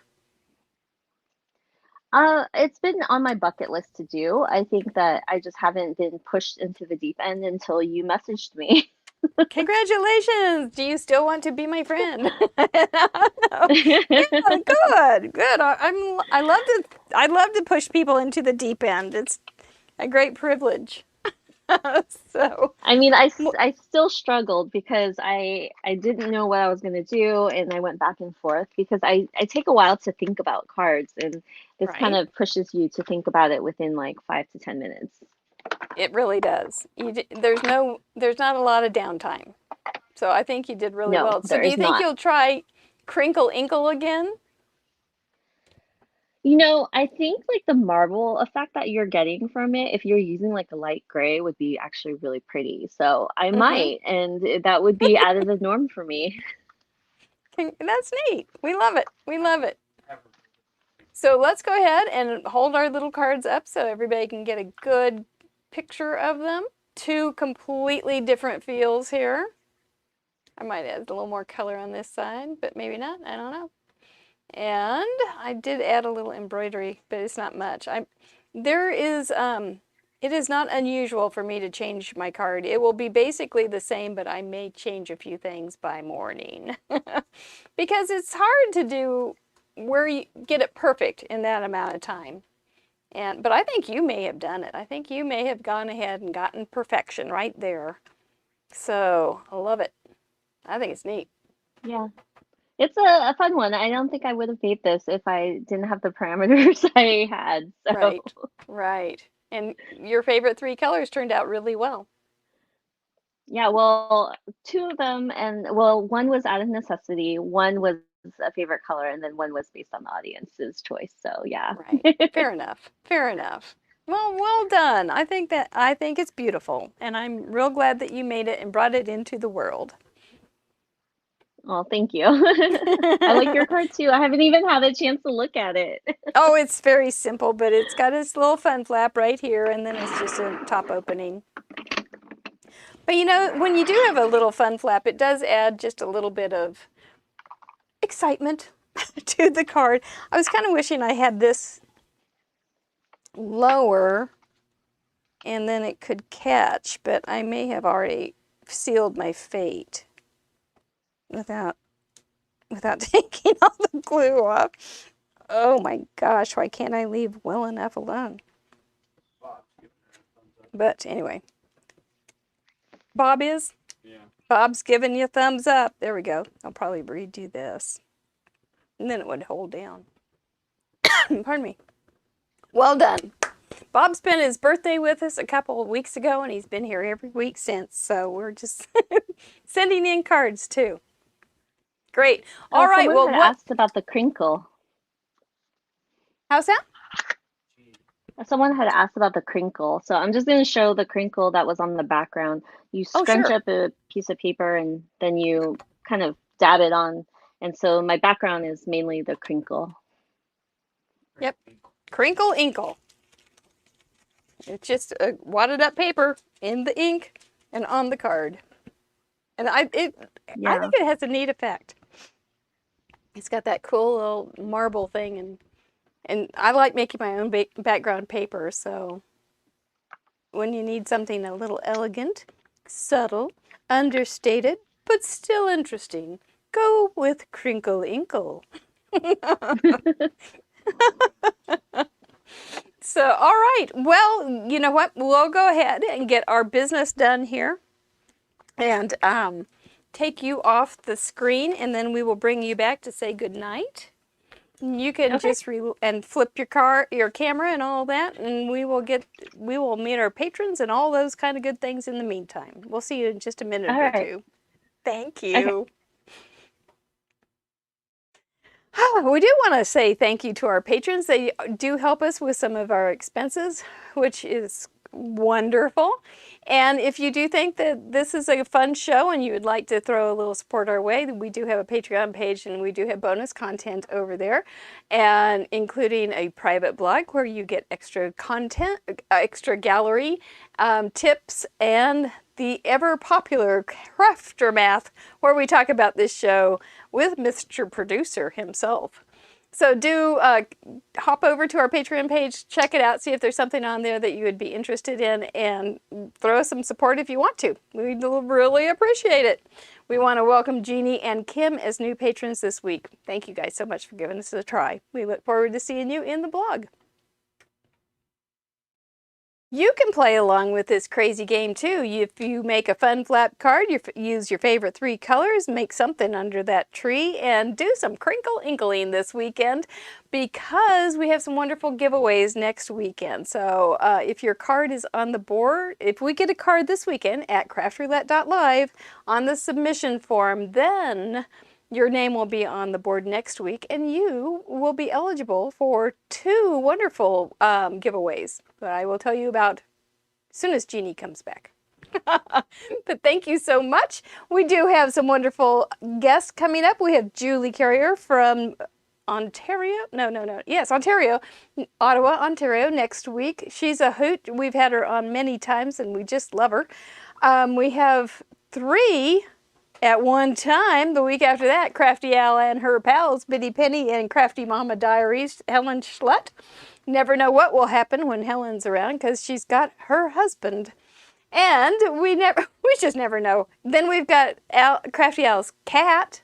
It's been on my bucket list to do. I think that I just haven't been pushed into the deep end until you messaged me. Congratulations! Do you still want to be my friend? No. Yeah, good, good. I love to push people into the deep end. It's a great privilege. So, I mean, I still struggled because I didn't know what I was going to do, and I went back and forth because I take a while to think about cards, and this kind right. of pushes you to think about it within like 5 to 10 minutes. It really does. There's not a lot of downtime. So I think you did really No, well. So there do you is think not. you'll try Crinkle Inkle again? I think like the marble effect that you're getting from it, if you're using like a light gray, would be actually really pretty. So I Mm-hmm. might, and that would be out of the norm for me. That's neat. We love it. We love it. So let's go ahead and hold our little cards up so everybody can get a good picture of them. Two completely different feels here. I might add a little more color on this side, but maybe not. I don't know. And I did add a little embroidery, but it's not much. It is not unusual for me to change my card. It will be basically the same, but I may change a few things by morning. Because it's hard to do where you get it perfect in that amount of time. But I think you may have done it. I think you may have gone ahead and gotten perfection right there. So I love it. I think it's neat. Yeah. It's a fun one. I don't think I would have made this if I didn't have the parameters I had. So, Right, right. And your favorite three colors turned out really well. yeah, well, two of them, and well, one was out of necessity, one was a favorite color, and then one was based on the audience's choice. So, yeah. Right. Fair enough. Fair enough. Well done. I think it's beautiful, and I'm real glad that you made it and brought it into the world. Well, thank you. I like your card too. I haven't even had a chance to look at it. Oh, it's very simple, but it's got its little fun flap right here, and then it's just a top opening. But when you do have a little fun flap, it does add just a little bit of excitement to the card. I was kind of wishing I had this lower and then it could catch, but I may have already sealed my fate without taking all the glue off. Oh my gosh, why can't I leave well enough alone? But anyway, Bob is? Yeah. Bob's giving you a thumbs up. There we go. I'll probably redo this. And then it would hold down. Pardon me. Well done. Bob spent his birthday with us a couple of weeks ago, and he's been here every week since. So we're just sending in cards too. Great. All right. Someone Well, had what? asked about the crinkle. How's that? Someone had asked about the crinkle. So I'm just going to show the crinkle that was on the background. You Oh, scrunch sure. up a piece of paper and then you kind of dab it on. And so my background is mainly the crinkle. Yep. Crinkle Inkle. It's just a wadded up paper in the ink and on the card. And I think it has a neat effect. It's got that cool little marble thing, and And I like making my own background paper, so when you need something a little elegant, subtle, understated, but still interesting, go with Crinkle Inkle. So, all right. Well, you know what? We'll go ahead and get our business done here and take you off the screen, and then we will bring you back to say goodnight. You can just and flip your camera and all that, and we will meet our patrons and all those kind of good things in the meantime. We'll see you in just a minute or two. Thank you. We do want to say thank you to our patrons. They do help us with some of our expenses, which is wonderful. And if you do think that this is a fun show and you would like to throw a little support our way, we do have a Patreon page and we do have bonus content over there, and including a private blog where you get extra content, extra gallery tips, and the ever popular Craftermath, where we talk about this show with Mr. Producer himself. So do hop over to our Patreon page, check it out, see if there's something on there that you would be interested in, and throw us some support if you want to. We'd really appreciate it. We want to welcome Jeannie and Kim as new patrons this week. Thank you guys so much for giving us a try. We look forward to seeing you in the blog. You can play along with this crazy game too. If you make a fun flap card, use your favorite 3 colors, make something under that tree, and do some crinkle inkling this weekend, because we have some wonderful giveaways next weekend. So if your card is on the board, if we get a card this weekend at craftroulette.live on the submission form, then your name will be on the board next week, and you will be eligible for 2 wonderful giveaways that I will tell you about as soon as Jeannie comes back. But thank you so much. We do have some wonderful guests coming up. We have Julie Carrier from Ontario. Yes, Ontario. Ottawa, Ontario next week. She's a hoot. We've had her on many times, and we just love her. We have 3 at one time. The week after that, Crafty Al and her pals, Biddy Penny and Crafty Mama Diaries, Helen Schlett. Never know what will happen when Helen's around, because she's got her husband. And we just never know. Then we've got Crafty Al's cat.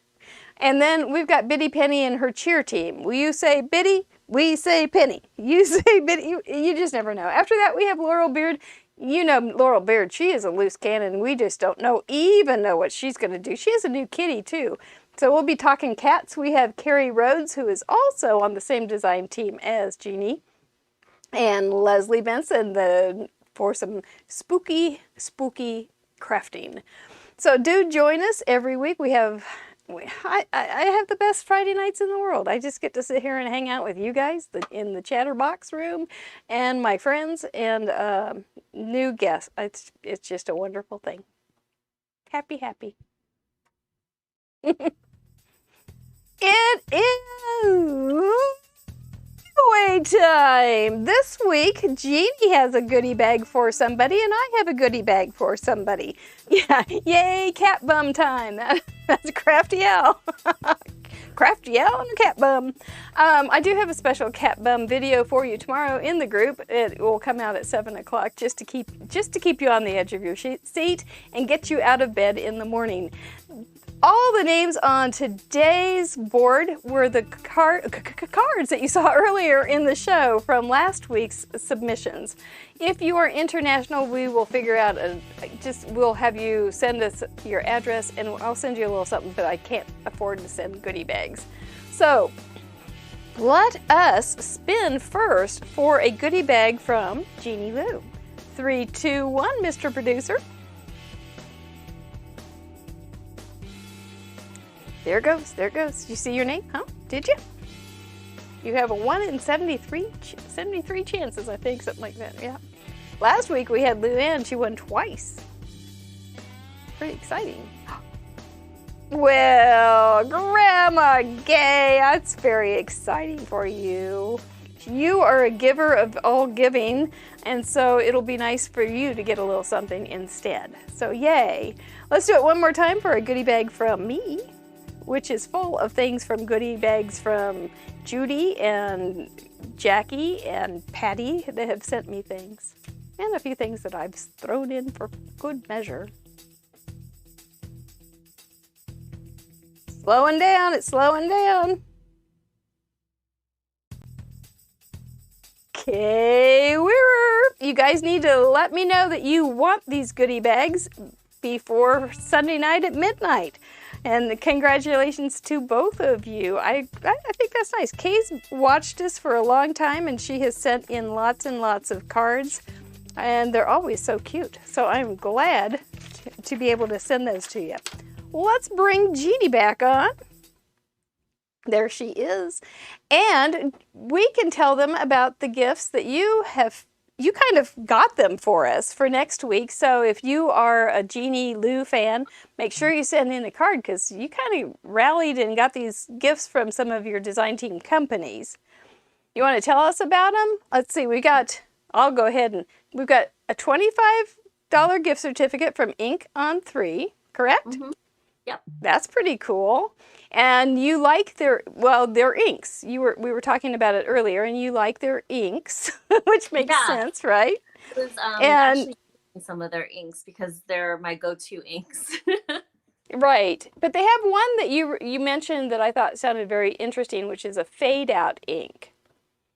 And then we've got Biddy Penny and her cheer team. Will you say Biddy? We say Penny. You say Biddy. You just never know. After that, we have Laurel Beard. You know Laurel Beard, she is a loose cannon. We just don't even know what she's going to do. She has a new kitty, too. So we'll be talking cats. We have Carrie Rhodes, who is also on the same design team as Jeannie, and Leslie Benson for some spooky crafting. So do join us every week. I have the best Friday nights in the world. I just get to sit here and hang out with you guys in the chatterbox room, and my friends, and new guests. It's just a wonderful thing. Happy. It is giveaway time! This week, Jeannie has a goodie bag for somebody, and I have a goodie bag for somebody. Yeah, yay, cat bum time. That's Crafty Al. Crafty Al and a cat bum. I do have a special cat bum video for you tomorrow in the group. It will come out at 7 o'clock just to keep you on the edge of your seat and get you out of bed in the morning. All the names on today's board were the cards that you saw earlier in the show from last week's submissions. If you are international, we will figure out we'll have you send us your address, and I'll send you a little something, but I can't afford to send goodie bags. So let us spin first for a goodie bag from Jeannie Lieu. 3, 2, 1, Mr. Producer. There it goes. You see your name? Huh? Did you? You have a 1 in 73 chances, I think, something like that, yeah. Last week we had Luann, she won twice. Pretty exciting. Well, Grandma Gay, that's very exciting for you. You are a giver of all giving, and so it'll be nice for you to get a little something instead. So yay. Let's do it one more time for a goodie bag from me. which is full of things from goodie bags from Judy and Jackie and Patty that have sent me things. And a few things that I've thrown in for good measure. Slowing down, it's slowing down. Okay, you guys need to let me know that you want these goodie bags before Sunday night at midnight. And congratulations to both of you. I think that's nice. Kay's watched us for a long time and she has sent in lots and lots of cards. And they're always so cute. So I'm glad to be able to send those to you. Let's bring Jeannie back on. There she is. And we can tell them about the gifts that you kind of got them for us for next week. So if you are a Jeannie Lieu fan, make sure you send in a card because you kind of rallied and got these gifts from some of your design team companies. You want to tell us about them? Let's see, I'll go ahead and we've got a $25 gift certificate from Ink on 3, correct? Mm-hmm. Yep. That's pretty cool. And you like their inks. We were talking about it earlier, and you like their inks, which makes sense, right? It was actually some of their inks because they're my go-to inks. Right. But they have one that you mentioned that I thought sounded very interesting, which is a fade out ink.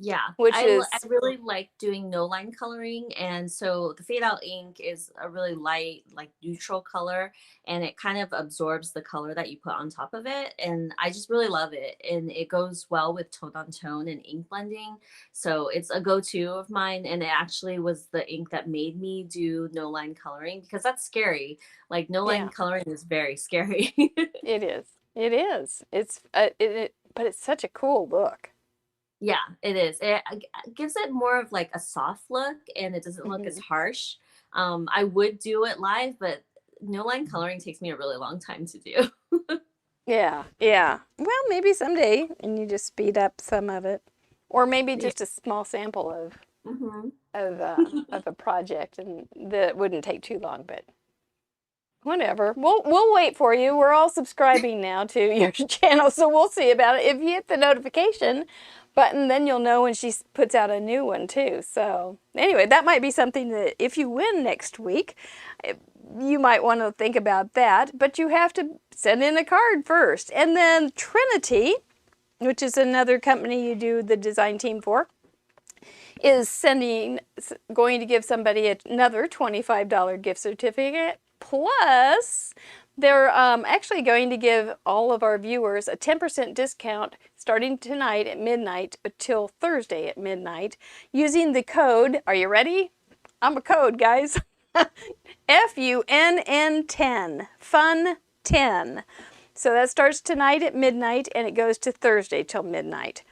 Yeah, I really like doing no line coloring, and so the fade out ink is a really light, like neutral color, and it kind of absorbs the color that you put on top of it, and I just really love it, and it goes well with tone on tone and ink blending, so it's a go-to of mine, and it actually was the ink that made me do no line coloring because that's scary. Like no line coloring is very scary. It is. But it's such a cool look. Yeah, it is. It gives it more of like a soft look and it doesn't look as harsh. I would do it live, but no line coloring takes me a really long time to do. Yeah. Well, maybe someday and you just speed up some of it. Or maybe just a small sample of a project and that wouldn't take too long, but whatever. We'll wait for you. We're all subscribing now to your channel, so we'll see about it. If you hit the notification button, then you'll know when she puts out a new one too. So anyway, that might be something that if you win next week, you might want to think about that, but you have to send in a card first. And then Trinity, which is another company you do the design team for, is going to give somebody another $25 gift certificate. Plus, they're actually going to give all of our viewers a 10% discount starting tonight at midnight until Thursday at midnight using the code, are you ready? I'm a code, guys. FUNN10, FUN10. So that starts tonight at midnight and it goes to Thursday till midnight.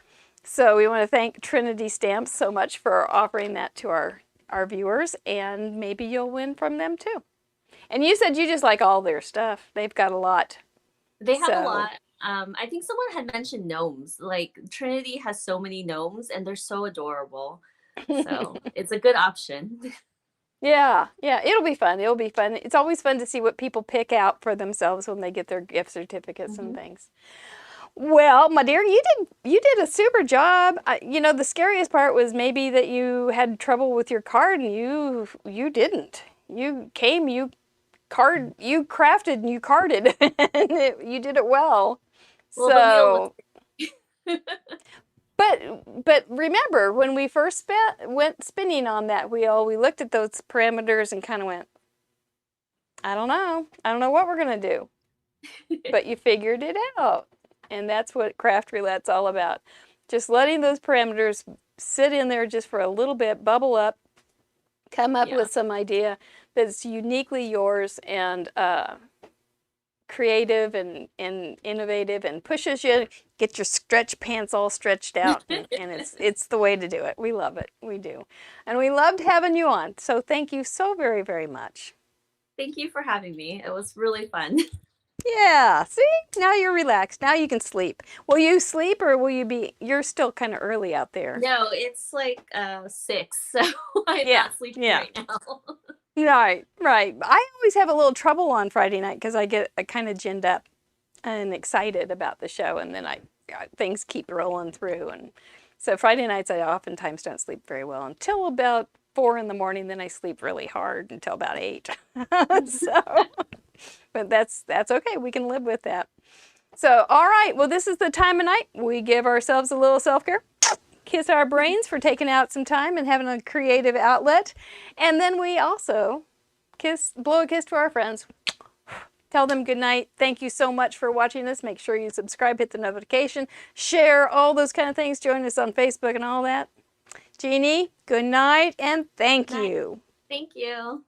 So we want to thank Trinity Stamps so much for offering that to our viewers, and maybe you'll win from them too. And you said you just like all their stuff. They've got a lot. They have a lot. I think someone had mentioned gnomes. Like Trinity has so many gnomes and they're so adorable. So it's a good option. Yeah, it'll be fun. It's always fun to see what people pick out for themselves when they get their gift certificates and things. Well, my dear, you did a super job. The scariest part was maybe that you had trouble with your card and you didn't. You came, you crafted and you carded and you did it well. But remember when we first went spinning on that wheel, we looked at those parameters and kind of went, I don't know what we're gonna do. But you figured it out, and that's what Craft Roulette's all about. Just letting those parameters sit in there just for a little bit, bubble up, come up with some idea that's uniquely yours and creative and innovative and pushes you, get your stretch pants all stretched out, and it's the way to do it. We love it. We do. And we loved having you on. So thank you so very, very much. Thank you for having me. It was really fun. Yeah, see? Now you're relaxed. Now you can sleep. Will you sleep or will you you're still kind of early out there? No, it's like 6, so I'm not sleeping right now. Right. I always have a little trouble on Friday night because I get kind of ginned up. and excited about the show, and then things keep rolling through. And so Friday nights I oftentimes don't sleep very well until about 4 in the morning. Then I sleep really hard until about 8. So, but that's okay. We can live with that. So, all right. Well, this is the time of night we give ourselves a little self-care. Kiss our brains for taking out some time and having a creative outlet. And then we also blow a kiss to our friends. Tell them good night. Thank you so much for watching this. Make sure you subscribe, hit the notification, share, all those kind of things. Join us on Facebook and all that. Jeannie, good night and thank you. Thank you.